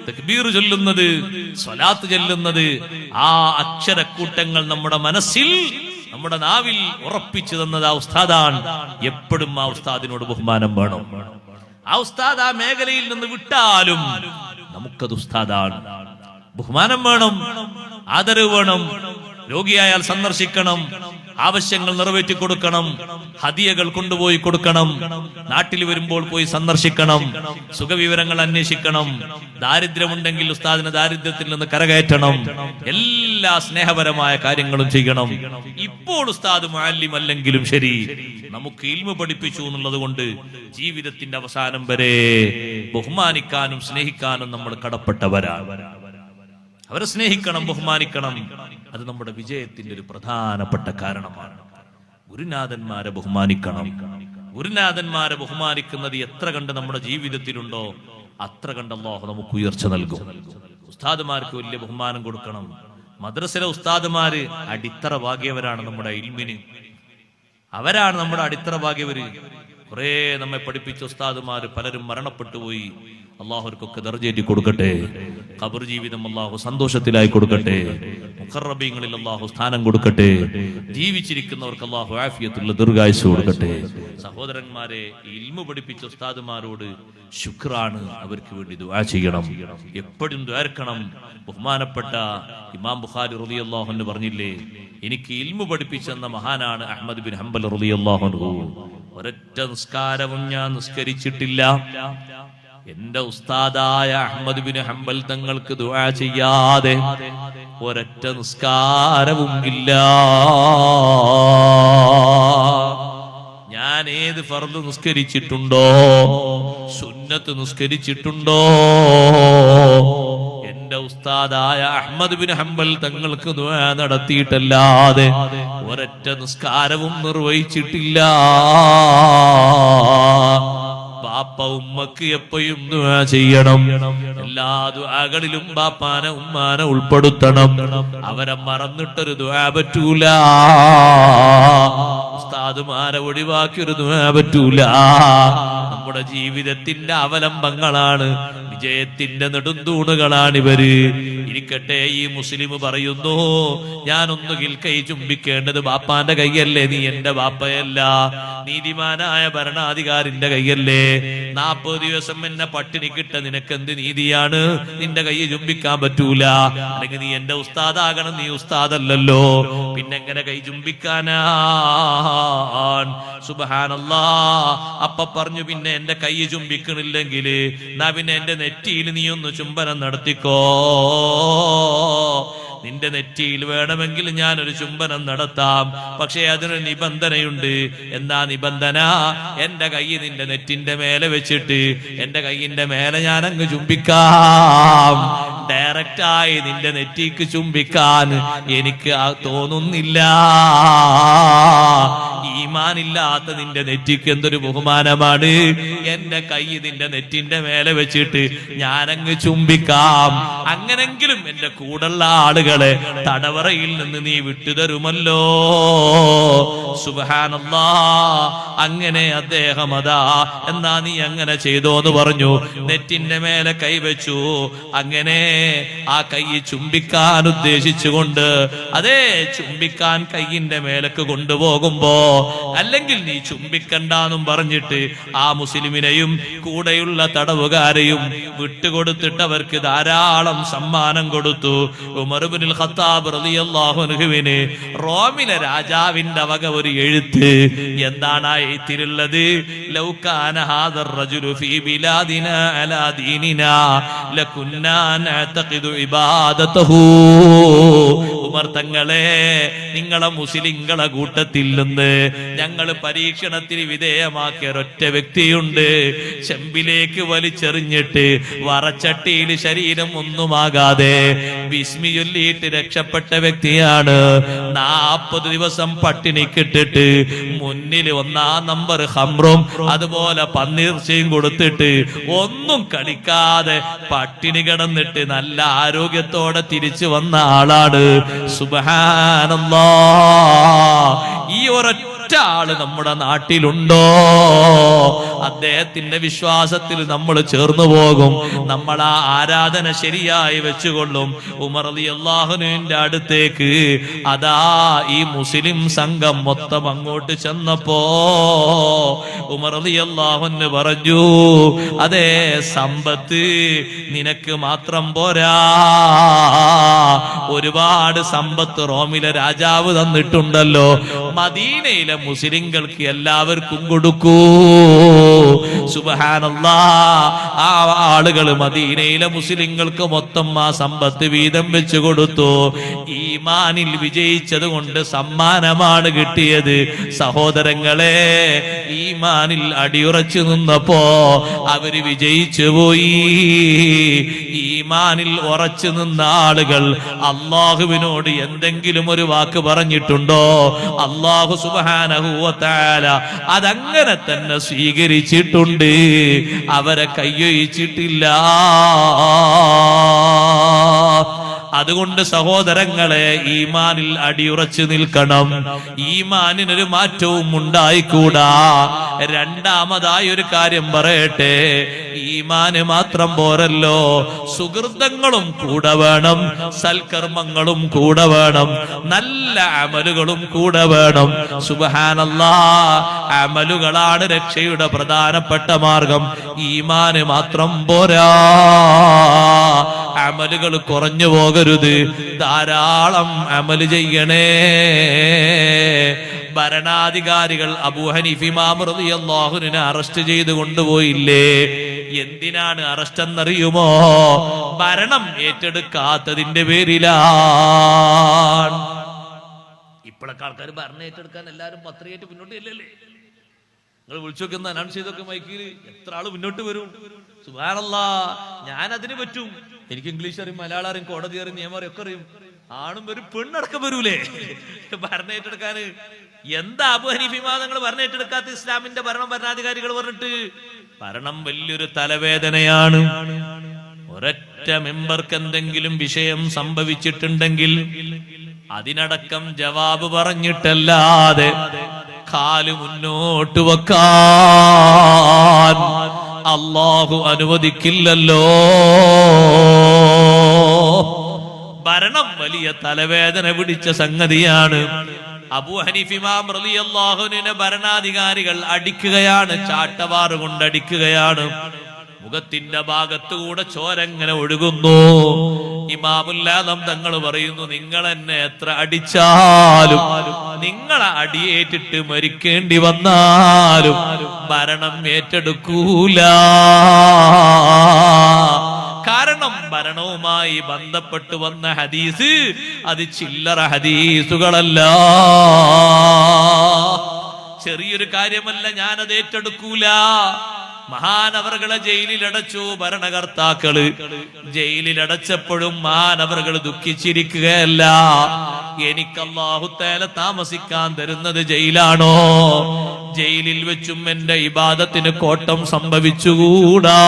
തക്ബീർ ചൊല്ലുന്നത്, സ്വലാത്ത് ചൊല്ലുന്നത്. ആ അക്ഷരക്കൂട്ടങ്ങൾ നമ്മുടെ മനസ്സിൽ, നമ്മുടെ നാവിൽ ഉറപ്പിച്ചു തന്നത് ആ ഉസ്താദാണ്. എപ്പോഴും ആ ഉസ്താദിനോട് ബഹുമാനം വേണം. ആ ഉസ്താദ് ആ മേഖലയിൽ നിന്ന് വിട്ടാലും നമുക്കത് ഉസ്താദാണ്. ബഹുമാനം വേണം, ആദരവ് വേണം. രോഗിയായാൽ സന്ദർശിക്കണം, ആവശ്യങ്ങൾ നിറവേറ്റി കൊടുക്കണം, ഹദിയകൾ കൊണ്ടുപോയി കൊടുക്കണം, നാട്ടിൽ വരുമ്പോൾ പോയി സന്ദർശിക്കണം, സുഖവിവരങ്ങൾ അന്വേഷിക്കണം, ദാരിദ്ര്യമുണ്ടെങ്കിൽ ഉസ്താദിനെ ദാരിദ്ര്യത്തിൽ നിന്ന് കരകയറ്റണം. എല്ലാ സ്നേഹപരമായ കാര്യങ്ങളും ചെയ്യണം. ഇപ്പോൾ ഉസ്താദ് മുഅല്ലിം അല്ലെങ്കിലും ശരി, നമുക്ക് ഇൽമു പഠിപ്പിച്ചു എന്നുള്ളത് കൊണ്ട് ജീവിതത്തിന്റെ അവസാനം വരെ ബഹുമാനിക്കാനും സ്നേഹിക്കാനും നമ്മൾ കടപ്പെട്ടവരാണ്. അവരെ സ്നേഹിക്കണം, ബഹുമാനിക്കണം. അത് നമ്മുടെ വിജയത്തിന്റെ ഒരു പ്രധാനപ്പെട്ട കാരണമാണ്. ഗുരുനാഥന്മാരെ ബഹുമാനിക്കണം. ഗുരുനാഥന്മാരെ ബഹുമാനിക്കുന്നത് എത്ര കണ്ട് നമ്മുടെ ജീവിതത്തിലുണ്ടോ അത്ര കണ്ട് അല്ലാഹു നമുക്ക് ഉയർച്ച നൽകും. ഉസ്താദുമാർക്ക് വലിയ ബഹുമാനം കൊടുക്കണം. മദ്രസയിലെ ഉസ്താദുമാര് അടിത്തറ ഭാഗ്യവരാണ് നമ്മുടെ ഇൽമിന്. അവരാണ് നമ്മുടെ അടിത്തറ ഭാഗ്യവര്. കുറെ നമ്മെ പഠിപ്പിച്ച ഉസ്താദുമാര് പലരും മരണപ്പെട്ടു പോയി. അള്ളാഹുർക്കൊക്കെ ദർജയേറ്റി കൊടുക്കട്ടെ. ഖബർ ജീവിതം അള്ളാഹു സന്തോഷത്തിലായി കൊടുക്കട്ടെ. മുഖറബീങ്ങളിൽ അള്ളാഹു സ്ഥാനം കൊടുക്കട്ടെ. ജീവിച്ചിരിക്കുന്നവർക്ക് അള്ളാഹു ആഫിയത്തുള്ള ദീർഘായുസ്സ് കൊടുക്കട്ടെ. സഹോദരന്മാരെ, ഇൽമു പഠിപ്പിച്ച ഉസ്താദുമാരോട് ശുക്രാണ്. അവർക്ക് വേണ്ടി ദുആ ചെയ്യണം, എപ്പോഴും ദ്വാരക്കണം. ബഹുമാനപ്പെട്ട ഇമാം ബുഖാരി റളിയല്ലാഹു അൻഹു പറഞ്ഞില്ലേ, എനിക്ക് ഇൽമു പഠിപ്പിച്ചെന്ന മഹാനാണ് അഹ്മദ് ബിൻ ഹംബൽ റളിയല്ലാഹു അൻഹു. ഒരൊറ്റ നിസ്കാരവും ഞാൻ നിസ്കരിച്ചിട്ടില്ല, എന്റെ ഉസ്താദായ അഹ്മദ് ബിൻ ഹംബൽ തങ്ങൾക്ക് ദുആ ചെയ്യാതെ ഒരൊറ്റ നിസ്കാരവും ഇല്ല. ഞാൻ ഏത് ഫർദ് നിസ്കരിച്ചിട്ടുണ്ടോ, സുന്നത്ത് നിസ്കരിച്ചിട്ടുണ്ടോ, എന്റെ ഉസ്താദായ അഹ്മദ് ബിൻ ഹംബൽ തങ്ങൾക്ക് ദുആ നടത്തിയിട്ടല്ലാതെ ഒരൊറ്റ നിസ്കാരവും നിർവഹിച്ചിട്ടില്ല. ബാപ്പ ഉമ്മക്ക് എപ്പോഴും ദുആ ചെയ്യണം. എല്ലാ ദുആകളിലും ബാപ്പാനെ ഉമ്മാനെ ഉൾപ്പെടുത്തണം. അവരെ മറന്നിട്ടൊരു ദുആ പറ്റൂല. ഉസ്താദുമാരെ ഒഴിവാക്കി ഒരു ദുആ പറ്റൂല. നമ്മുടെ ജീവിതത്തിന്റെ അവലംബങ്ങളാണ്, വിജയത്തിന്റെ നെടുന്തൂണുകളാണ് ഇവര്. ഇനി ഇരിക്കട്ടെ, ഈ മുസ്ലിം പറയുന്നു, ഞാനൊന്നുകിൽ കൈ ചുംബിക്കേണ്ടത് ബാപ്പാന്റെ കൈയല്ലേ, നീ എന്റെ ബാപ്പയല്ല, നീതിമാനായ ഭരണാധികാരിന്റെ കൈയല്ലേ, 40 ദിവസം എന്നെ പട്ടിണിക്കിട്ട നിനക്കെന്ത് നീതിയാണ്, നിന്റെ കൈ ചുംബിക്കാൻ പറ്റൂല, അല്ലെങ്കിൽ നീ എന്റെ ഉസ്താദാകണം, നീ ഉസ്താദല്ലല്ലോ, പിന്നെങ്ങനെ കൈ ചുംബിക്കാനാ? സുബ്ഹാനല്ലാഹ്. അപ്പ പറഞ്ഞു, പിന്നെ എന്റെ കൈ ചുംബിക്കണില്ലെങ്കിൽ എന്നാ പിന്നെ എന്റെ നെറ്റിയിൽ നീ ഒന്ന് ചുംബനം നടത്തിക്കോ, നിന്റെ നെറ്റിയിൽ വേണമെങ്കിൽ ഞാനൊരു ചുംബനം നടത്താം, പക്ഷേ അതിനൊരു നിബന്ധനയുണ്ട്. എന്താ നിബന്ധന? എന്റെ കൈ നിന്റെ നെറ്റിന്റെ മേലെ വെച്ചിട്ട് എന്റെ കൈയിന്റെ മേലെ ഞാൻ അങ്ങ് ചുംബിക്കാം. ഡയറക്റ്റായി നിന്റെ നെറ്റിക്ക് ചുംബിക്കാൻ എനിക്ക് തോന്നുന്നില്ല. ഈമാനില്ലാത്ത നിന്റെ നെറ്റിക്ക് എന്തൊരു ബഹുമാനമാണ്. എന്റെ കൈ നിന്റെ നെറ്റിന്റെ മേലെ വെച്ചിട്ട് ഞാനങ്ങ് ചുംബിക്കാം. അങ്ങനെങ്കിലും എന്റെ കൂടുള്ള ആളുകളെ തടവറയിൽ നിന്ന് നീ വിട്ടുതരുമല്ലോ. സുബ്ഹാനല്ലാഹ്. അങ്ങനെ അദ്ദേഹം അതാ എന്നാ നീ അങ്ങനെ ചെയ്തോന്ന് പറഞ്ഞു. നെറ്റിന്റെ മേലെ കൈവച്ചു. അങ്ങനെ ആ കൈ ചുംബിക്കാൻ ഉദ്ദേശിച്ചുകൊണ്ട് അതേ ചുംബിക്കാൻ കൈയിന്റെ മേലേക്ക് കൊണ്ടുപോകുമ്പോ, അല്ലെങ്കിൽ നീ ചുംബിക്കണ്ടെന്നും പറഞ്ഞിട്ട് ആ മുസ്ലിമിനെയും കൂടെയുള്ള തടവുകാരെയും വിട്ടുകൊടുത്തിട്ട് അവർക്ക് ധാരാളം സമ്മാനം കൊടുത്തു. ഉമർ ഇബ്നുൽ ഖത്താബ് റളിയല്ലാഹു അൻഹുവിന് റോമിലെ രാജാവിന്റെ വക ഒരു എഴുത്ത്. എന്താണ് ആ എഴുത്തിലുള്ളത്? ലൗ കാന ഹാദർ റജുലു ഫീ ബിലാദിനാ അലാ ദീനിനാ ലകുന്നാ നഅതഖിദു ഇബാദതഹു. ഉമർ തങ്ങളെ, നിങ്ങളെ മുസ്ലിങ്ങളെ കൂട്ടത്തിൽ നിന്ന് ഞങ്ങൾ പരീക്ഷണത്തിന് വിധേയമാക്കിയ ഒരൊറ്റ വ്യക്തിയുണ്ട്. ചെമ്പിലേക്ക് വലിച്ചെറിഞ്ഞിട്ട് വറച്ചട്ടിയിൽ ശരീരം ഒന്നുമാകാതെ ബിസ്മി ചൊല്ലിയിട്ട് രക്ഷപ്പെട്ട വ്യക്തിയാണ്. 40 ദിവസം പട്ടിണിക്കിട്ടിട്ട് മുന്നിൽ 1-ാം നമ്പർ ഹംറും അതുപോലെ പന്നീർച്ചയും കൊടുത്തിട്ട് ഒന്നും കഴിക്കാതെ പട്ടിണി കിടന്നിട്ട് നല്ല ആരോഗ്യത്തോടെ തിരിച്ചു വന്ന ആളാണ്. സുബ്ഹാനല്ലാഹ്. ഈ ഒരൊറ്റ ആള് നമ്മുടെ നാട്ടിലുണ്ടോ? അദ്ദേഹത്തിന്റെ വിശ്വാസത്തിൽ നമ്മൾ ചേർന്നു പോകും. നമ്മൾ ആ ആരാധന ശരിയായി വെച്ചുകൊള്ളും. ഉമർ റളിയല്ലാഹുവിന്റെ അടുത്തേക്ക് അതാ ഈ മുസ്ലിം സംഘം മൊത്തം അങ്ങോട്ട് ചെന്നപ്പോ ഉമർ റളിയല്ലാഹു പറഞ്ഞു, അതേ സമ്പത്ത് നിനക്ക് മാത്രം പോരാ, ഒരുപാട് സമ്പത്ത് റോമിലെ രാജാവ് തന്നിട്ടുണ്ടല്ലോ, മദീനയിലെ മുസ്ലിങ്ങൾക്ക് എല്ലാവർക്കും കൊടുക്കൂ. സുബ്ഹാനല്ലാഹ്. ആ ആളുകൾ മദീനയിലെ മുസ്ലിങ്ങൾക്ക് മൊത്തം ആ സമ്പത്ത് വീതം വെച്ചു കൊടുത്തു. ഈമാനിൽ വിജയിച്ചത് കൊണ്ട് സമ്മാനമാണ് കിട്ടിയത്. സഹോദരങ്ങളെ, ഈമാനിൽ അടിയുറച്ചു നിന്നപ്പോ അവര് വിജയിച്ചു പോയി. ഈമാനിൽ ഉറച്ചു നിന്ന ആളുകൾ അള്ളാഹുവിനോട് എന്തെങ്കിലും ഒരു വാക്ക് പറഞ്ഞിട്ടുണ്ടോ? അള്ളാഹു സുബ്ഹാനഹു വ തആല അതങ്ങനെ തന്നെ സ്വീകരിച്ചിട്ടുണ്ട്. അവരെ കയ്യൊഴിച്ചിട്ടില്ല. അതുകൊണ്ട് സഹോദരങ്ങളെ, ഈമാനിൽ അടിയുറച്ചു നിൽക്കണം. ഈമാനിനൊരു മാറ്റവും ഉണ്ടായിക്കൂടാ. രണ്ടാമതായി ഒരു കാര്യം പറയട്ടെ, ഈമാന് മാത്രം പോരല്ലോ, സുഹൃതങ്ങളും കൂടെ വേണം, സൽക്കർമ്മങ്ങളും കൂടെ വേണം, നല്ല അമലുകളും കൂടെ വേണം. സുബ്ഹാനല്ലാഹ്. അമലുകളാണ് രക്ഷയുടെ പ്രധാനപ്പെട്ട മാർഗം. ഈമാന് മാത്രം പോരാ. അമലുകൾ കുറഞ്ഞു പോകരുത്. ധാരാളം അമല് ചെയ്യണേ. ഭരണാധികാരികൾ അബൂ ഹനീഫ ഇമാം റളിയല്ലാഹു അൻഹു അറസ്റ്റ് ചെയ്ത് കൊണ്ടുപോയില്ലേ? എന്തിനാണ് അറസ്റ്റ് എന്നറിയുമോ? ഭരണം ഏറ്റെടുക്കാത്തതിന്റെ പേരിലാണ്. ഇപ്പോഴൊക്കെ ആൾക്കാർ ഭരണം ഏറ്റെടുക്കാൻ എല്ലാവരും പത്രികയായിട്ട് മുന്നോട്ട് ഇല്ലല്ലേ? നിങ്ങൾ വിളിച്ചു നോക്കുന്ന അനൗൺസ് ചെയ്തൊക്കെ മൈക്കിൽ എത്ര ആള് മുന്നോട്ട് വരും? സുബ്ഹാനല്ലാഹ്. ഞാൻ അതിന് പറ്റും. എനിക്ക് ഇംഗ്ലീഷ് അറിയും, മലയാളം അറിയും, കോടതി അറിയും, നിയമം അറിയും, ഒക്കെ അറിയും. ആണും വരും, പെണ്ണടക്കം വരൂലേ ഭരണം ഏറ്റെടുക്കാന്? എന്താ അബൂ ഹനീഫ ഇമാം തങ്ങൾ ഭരണം ഏറ്റെടുക്കാത്ത? ഇസ്ലാമിന്റെ ഭരണാധികാരികൾ പറഞ്ഞിട്ട് ഭരണം വലിയൊരു തലവേദനയാണ്. ഒരൊറ്റ മെമ്പർക്ക് എന്തെങ്കിലും വിഷയം സംഭവിച്ചിട്ടുണ്ടെങ്കിൽ അതിനടക്കം ജവാബ് പറഞ്ഞിട്ടല്ലാതെ കാല് മുന്നോട്ട് വെക്കാൻ അല്ലാഹു അനുവദിക്കില്ലല്ലോ. ഭരണം വലിയ തലവേദന പിടിച്ച സംഗതിയാണ്. അബൂ ഹനീഫ ഇമാം റളിയല്ലാഹു അൻഹുവിനെ ഭരണാധികാരികൾ അടിക്കുകയാണ്, ചാട്ടവാറ് കൊണ്ട് അടിക്കുകയാണ്. മുഖത്തിന്റെ ഭാഗത്തുകൂടെ ചോരങ്ങനെ ഒഴുകുന്നു. ഇമാമുൽ ആദം തങ്ങൾ പറയുന്നു, നിങ്ങൾ എന്നെ എത്ര അടിച്ചാലും, നിങ്ങളെ അടിയേറ്റിട്ട് മരിക്കേണ്ടി വന്നാലും ഭരണം ഏറ്റെടുക്കൂല. കാരണം ഭരണവുമായി ബന്ധപ്പെട്ട് വന്ന ഹദീസ് അത് ചില്ലറ ഹദീസുകളല്ല, ചെറിയൊരു കാര്യമല്ല. ഞാനത് ഏറ്റെടുക്കൂല. മഹാനവറുകളെ ജയിലിലടച്ചു ഭരണകർത്താക്കള്. ജയിലിലടച്ചപ്പോഴും മഹാനവറുകൾ ദുഃഖിച്ചിരിക്കുകയല്ല. എനിക്ക് അല്ലാഹു തആല താമസിക്കാൻ തരുന്നത് ജയിലാണോ? ജയിലിൽ വെച്ചും എന്റെ ഇബാദത്തിന് കോട്ടം സംഭവിച്ചുകൂടാ.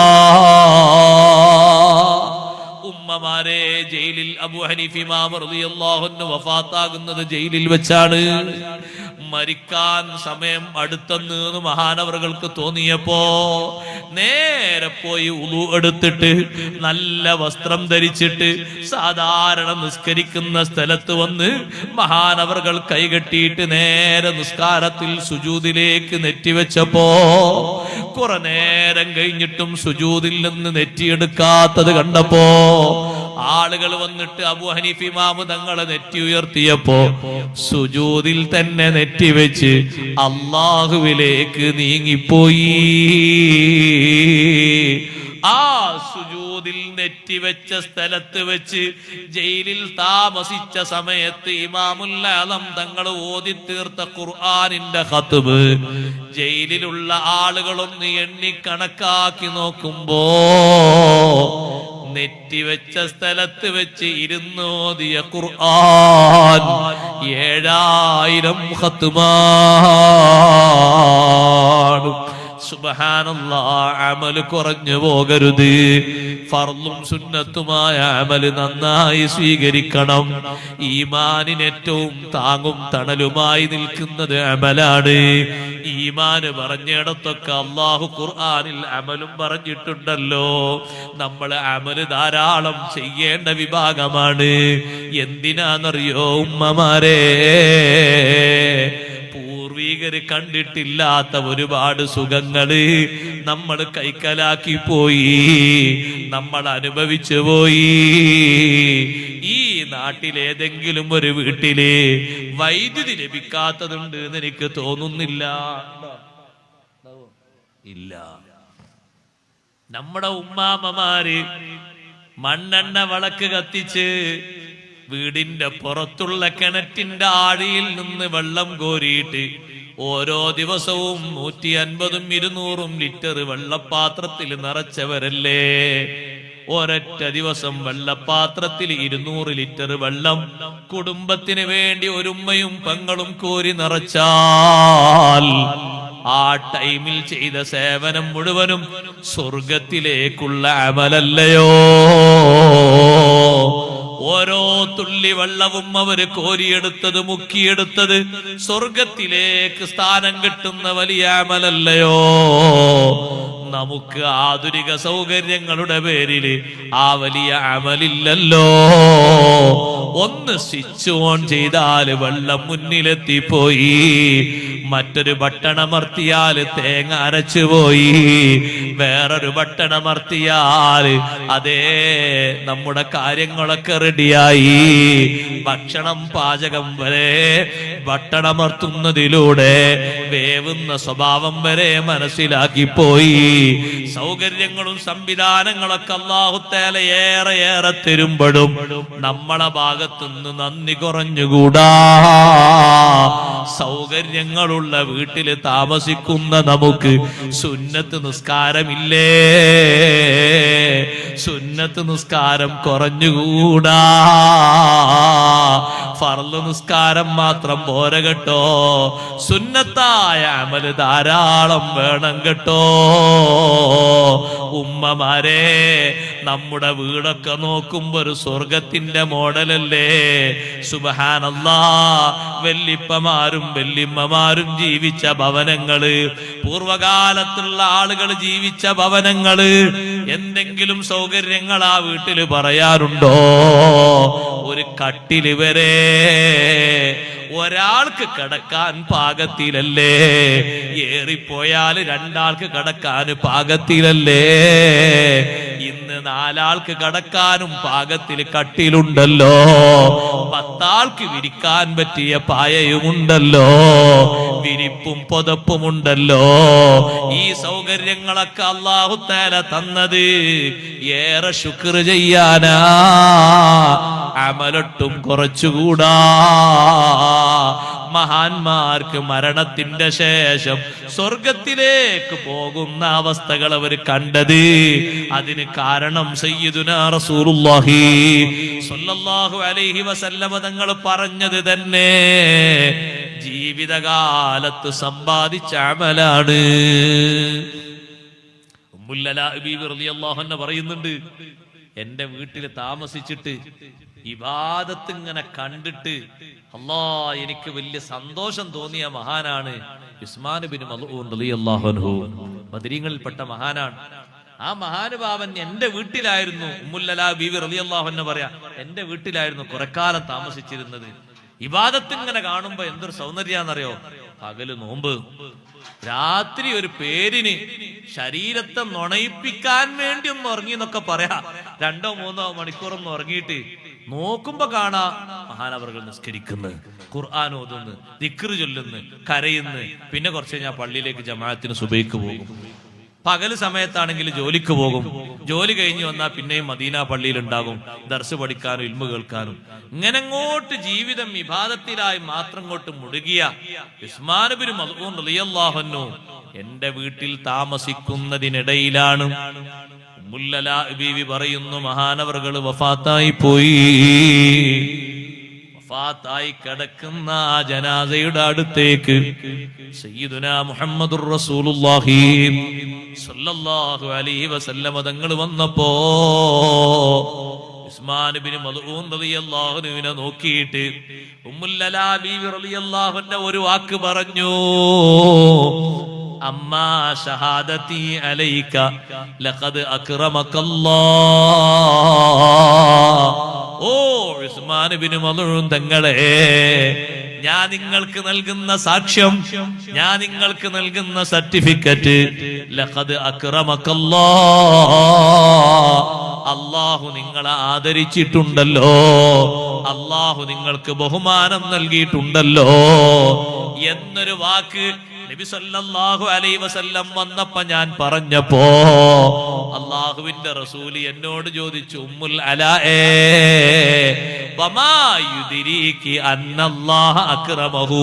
ഉമ്മമാരെ, ജയിലിൽ അബൂ ഹനീഫ ഇമാം റളിയല്ലാഹു അൻഹു വഫാത്താകുന്നത് ജയിലിൽ വെച്ചാണ്. മരിക്കാൻ സമയം അടുത്തെന്ന് മഹാനവറുകൾക്ക് തോന്നിയപ്പോ നേരെ പോയി ഉളു എടുത്തിട്ട് നല്ല വസ്ത്രം ധരിച്ചിട്ട് സാധാരണ നിസ്കരിക്കുന്ന സ്ഥലത്ത് വന്ന് മഹാനവറുകൾ കൈകെട്ടിയിട്ട് നേരെ നിസ്കാരത്തിൽ സുജൂദിലേക്ക് നെറ്റിവെച്ചപ്പോ കുറെ നേരം കഴിഞ്ഞിട്ടും സുജൂദിൽ നിന്ന് നെറ്റിയെടുക്കാത്തത് കണ്ടപ്പോ ആളുകൾ വന്നിട്ട് അബൂ ഹനീഫ ഇമാം തങ്ങളെ നെറ്റി ഉയർത്തിയപ്പോ സുജൂദിൽ തന്നെ നെറ്റിവെച്ച് അല്ലാഹുവിലേക്ക് നീങ്ങിപ്പോയി. ആ സുജൂദിൽ നെറ്റിവെച്ച സ്ഥലത്ത് വെച്ച് ജയിലിൽ താമസിച്ച സമയത്ത് ഇമാമുൽ ആദം തങ്ങൾ ഓതി തീർത്ത ഖുർആനിന്റെ ഖത്ബ് ജയിലിലുള്ള ആളുകളൊന്ന് എണ്ണി കണക്കാക്കി നോക്കുമ്പോ നെറ്റിവെച്ച സ്ഥലത്ത് വെച്ച് ഇരുന്നോദിയ ഖുർആൻ 7000 ഖത്മാണ്. സുബ്ഹാനല്ലാഹ്. അമല് കുറഞ്ഞു പോകരുത്. ഫർളും സുന്നത്തുമായ അമല് നന്നായി സ്വീകരിക്കണം. ഈമാനിന് ഏറ്റവും താങ്ങും തണലുമായി നിൽക്കുന്നത് അമലാണ്. ഈമാന് പറഞ്ഞിടത്തൊക്കെ അല്ലാഹു ഖുർആനിൽ അമലും പറഞ്ഞിട്ടുണ്ടല്ലോ. നമ്മൾ അമല് ധാരാളം ചെയ്യേണ്ട വിഭാഗമാണ്. എന്തിനാന്നറിയോ ഉമ്മമാരെ? പൂർവീകര് കണ്ടിട്ടില്ലാത്ത ഒരുപാട് സുഖങ്ങള് നമ്മൾ കൈക്കലാക്കി പോയി, നമ്മൾ അനുഭവിച്ചു പോയി. ഈ നാട്ടിലേതെങ്കിലും ഒരു വീട്ടില് വൈദ്യുതി ലഭിക്കാത്തതുണ്ട് എന്ന് എനിക്ക് തോന്നുന്നില്ല. ഇല്ല. നമ്മുടെ ഉമ്മാമ്മമാര് മണ്ണെണ്ണ വിളക്ക് കത്തിച്ച് വീടിന്റെ പുറത്തുള്ള കിണറ്റിന്റെ ആഴിയിൽ നിന്ന് വെള്ളം കോരിയിട്ട് ഓരോ ദിവസവും 150 200 ലിറ്റർ വെള്ളപ്പാത്രത്തിൽ നിറച്ചവരല്ലേ? ഒരൊറ്റ ദിവസം വെള്ളപ്പാത്രത്തിൽ 200 ലിറ്റർ വെള്ളം കുടുംബത്തിന് വേണ്ടി ഒരുമ്മയും പെങ്ങളും കോരി നിറച്ചാൽ ആ ടൈമിൽ ചെയ്ത സേവനം മുഴുവനും സ്വർഗത്തിലേക്കുള്ള അമലല്ലയോ? ഓരോ തുള്ളി വെള്ളവും അവര് കോരിയെടുത്തത്, മുക്കിയെടുത്തത് സ്വർഗത്തിലേക്ക് സ്ഥാനം കിട്ടുന്ന വലിയ അമലല്ലയോ? നമുക്ക് ആധുനിക സൗകര്യങ്ങളുടെ പേരില് ആ വലിയ അമലില്ലല്ലോ. ഒന്ന് സ്വിച്ച് ഓൺ ചെയ്താൽ വെള്ളം മുന്നിലെത്തിപ്പോയി, മറ്റൊരു ബട്ടണമർത്തിയാൽ തേങ്ങ അരച്ചുപോയി, വേറൊരു ബട്ടണമർത്തിയാൽ അതേ നമ്മുടെ കാര്യങ്ങളൊക്കെ റെഡിയായി. ഭക്ഷണം പാചകം വരെ ബട്ടണമർത്തുന്നതിലൂടെ വേവുന്ന സ്വഭാവം വരെ മനസ്സിലാക്കിപ്പോയി. സൗകര്യങ്ങളും സംവിധാനങ്ങളൊക്കെ അല്ലാഹു തആല ഏറെ തരുമ്പോഴും നമ്മളെ ഭാഗത്തുനിന്ന് നന്ദി കുറഞ്ഞുകൂടാ. സൗകര്യങ്ങളുള്ള വീട്ടില് താമസിക്കുന്ന നമുക്ക് സുന്നത്ത് നിസ്കാരമില്ലേ? സുന്നത്ത് നിസ്കാരം കുറഞ്ഞുകൂടാ. ഫർള് നിസ്കാരം മാത്രം പോര കേട്ടോ. സുന്നത്ത് സുന്നത്തായ അമല് ധാരാളം വേണം കേട്ടോ. ഉമ്മമാരെ, നമ്മുടെ വീടൊക്കെ നോക്കുമ്പോ ഒരു സ്വർഗത്തിന്റെ മോഡലല്ലേ? സുബ്ഹാനല്ലാഹ്. വല്ലിപ്പമാരും വല്ലിമ്മമാരും ജീവിച്ച ഭവനങ്ങള്, പൂർവകാലത്തുള്ള ആളുകൾ ജീവിച്ച ഭവനങ്ങള്, എന്തെങ്കിലും സൗകര്യങ്ങൾ ആ വീട്ടില് പറയാറുണ്ടോ? ഒരു കട്ടില് വരെ ഒരാൾക്ക് കിടക്കാൻ പാകത്തിലല്ലേ? ഏറിപ്പോയാൽ രണ്ടാൾക്ക് കിടക്കാൻ പാകത്തിലല്ലേ? ഇന്ന് 4 ആൾക്ക് കിടക്കാനും പാകത്തിൽ കട്ടിലുണ്ടല്ലോ. 10 ആൾക്ക് വിരിക്കാൻ പറ്റിയ പായയുമുണ്ടല്ലോ, വിരിപ്പും പുതപ്പുമുണ്ടല്ലോ. ഈ സൗകര്യങ്ങളൊക്കെ അല്ലാഹു തആല തന്നത് ഏറെ ശുക്ർ ചെയ്യാനാ. അമലൊട്ടും കുറച്ചുകൂടാ. മഹാന്മാർക്ക് മരണത്തിന്റെ ശേഷം സ്വർഗത്തിലേക്ക് പോകുന്ന അവസ്ഥകൾ അവർ കണ്ടത്. അതിന് കാരണം സയ്യിദുനാ റസൂലുള്ളാഹി സ്വല്ലല്ലാഹു അലൈഹി വസല്ലമ തങ്ങൾ പറഞ്ഞത് തന്നെ ജീവിതകാലത്ത് സമ്പാദിച്ച അമലാണ്. ഉമ്മുൽ അലാ ബീവി റളിയല്ലാഹു അൻഹ പറയുന്നുണ്ട്, എന്റെ വീട്ടിൽ താമസിച്ചിട്ട് ഇബാദത്ത് ഇങ്ങനെ കണ്ടിട്ട് എനിക്ക് വലിയ സന്തോഷം തോന്നിയ മഹാനാണ് ഉസ്മാൻ ബിൻ മൽഊൻ റളിയല്ലാഹു അൻഹു. ബദരീങ്ങളിൽപ്പെട്ട മഹാനാണ്. ആ മഹാനുഭാവൻ എന്റെ വീട്ടിലായിരുന്നു. ഉമ്മുൽ അലാ ബീവി റളിയല്ലാഹു അൻഹ പറയാ, എന്റെ വീട്ടിലായിരുന്നു കുറെക്കാലം താമസിച്ചിരുന്നത്. ഇബാദത്ത് ഇങ്ങനെ കാണുമ്പോ എന്തൊരു സൗന്ദര്യാന്നറിയോ? പകല് നോമ്പ്, രാത്രി ഒരു പേരിന് ശരീരത്തെ നുണയിപ്പിക്കാൻ വേണ്ടി ഒന്ന് ഉറങ്ങി എന്നൊക്കെ പറയാ. 2-3 മണിക്കൂറൊന്നും ഉറങ്ങിയിട്ട് നോക്കുമ്പോ കാണാ മഹാനവറുകൾ നിസ്കരിക്കുന്നു, ഖുർആൻ ഓതുന്നു, ദിക്ർ ചൊല്ലുന്നു, കരയുന്നു. പിന്നെ കുറച്ച് കഴിഞ്ഞാൽ പള്ളിയിലേക്ക് ജമാഅത്തിന് സുബൈക്ക് പോകും. പകല് സമയത്താണെങ്കിൽ ജോലിക്ക് പോകും. ജോലി കഴിഞ്ഞ് വന്നാൽ പിന്നെയും മദീന പള്ളിയിൽ ഉണ്ടാകും, ദർസ് പഠിക്കാനും ഇൽമു കേൾക്കാനും. ഇങ്ങനെങ്ങോട്ട് ജീവിതം ഇബാദത്തിലായി മാത്രം കൊണ്ട് മുഴുകിയ ഉസ്മാൻ ബിൻ മൽഊൻ റളിയല്ലാഹു അൻഹു എന്റെ വീട്ടിൽ താമസിക്കുന്നതിനിടയിലാണ് ഉമ്മുൽ അലാ ബീവി പറയുന്നു, മഹാനവറുകൾ വഫാത്തായി പോയി. വഫാത്തായി കിടക്കുന്ന ആ ജനാസയുടെ അടുത്തേക്ക് സയ്യിദുനാ മുഹമ്മദുർ റസൂലുള്ളാഹി സ്വല്ലല്ലാഹു അലൈഹി വസല്ലമ തങ്ങൾ വന്നപ്പോ ഉസ്മാൻ ബിൻ മൽഊൻ റളിയല്ലാഹു അൻഹുവിനെ നോക്കിയിട്ട് ഉമ്മുൽ അലാ ബീവി റളിയല്ലാഹു അൻഹ ഒരു വാക്ക് പറഞ്ഞു, അമ്മാ ഷഹാദതി അലൈക ലഖദ് അക്രമകല്ലാഹ്. ഓ ഉസ്മാൻ ബിൻ മൽഊൻ തങ്ങളെ, ഞാൻ നിങ്ങൾക്ക് നൽകുന്ന സാക്ഷ്യം, ഞാൻ നിങ്ങൾക്ക് നൽകുന്ന സർട്ടിഫിക്കറ്റ്, ലഖദ് അക്രമകല്ലാഹ്. അല്ലാഹു നിങ്ങളെ ആദരിച്ചിട്ടുണ്ടല്ലോ, അല്ലാഹു നിങ്ങൾക്ക് ബഹുമാനം നൽകിയിട്ടുണ്ടല്ലോ എന്നൊരു വാക്ക് നബി സല്ലല്ലാഹു അലൈഹി വസല്ലം വന്നപ്പോ ഞാൻ പറഞ്ഞപ്പോ അല്ലാഹുവിന്റെ റസൂല് എന്നോട് ചോദിച്ചു, ഉമ്മുൽ അലാഏ വമാ യുദ്രീകി അന്നല്ലാഹ അക്രമഹു.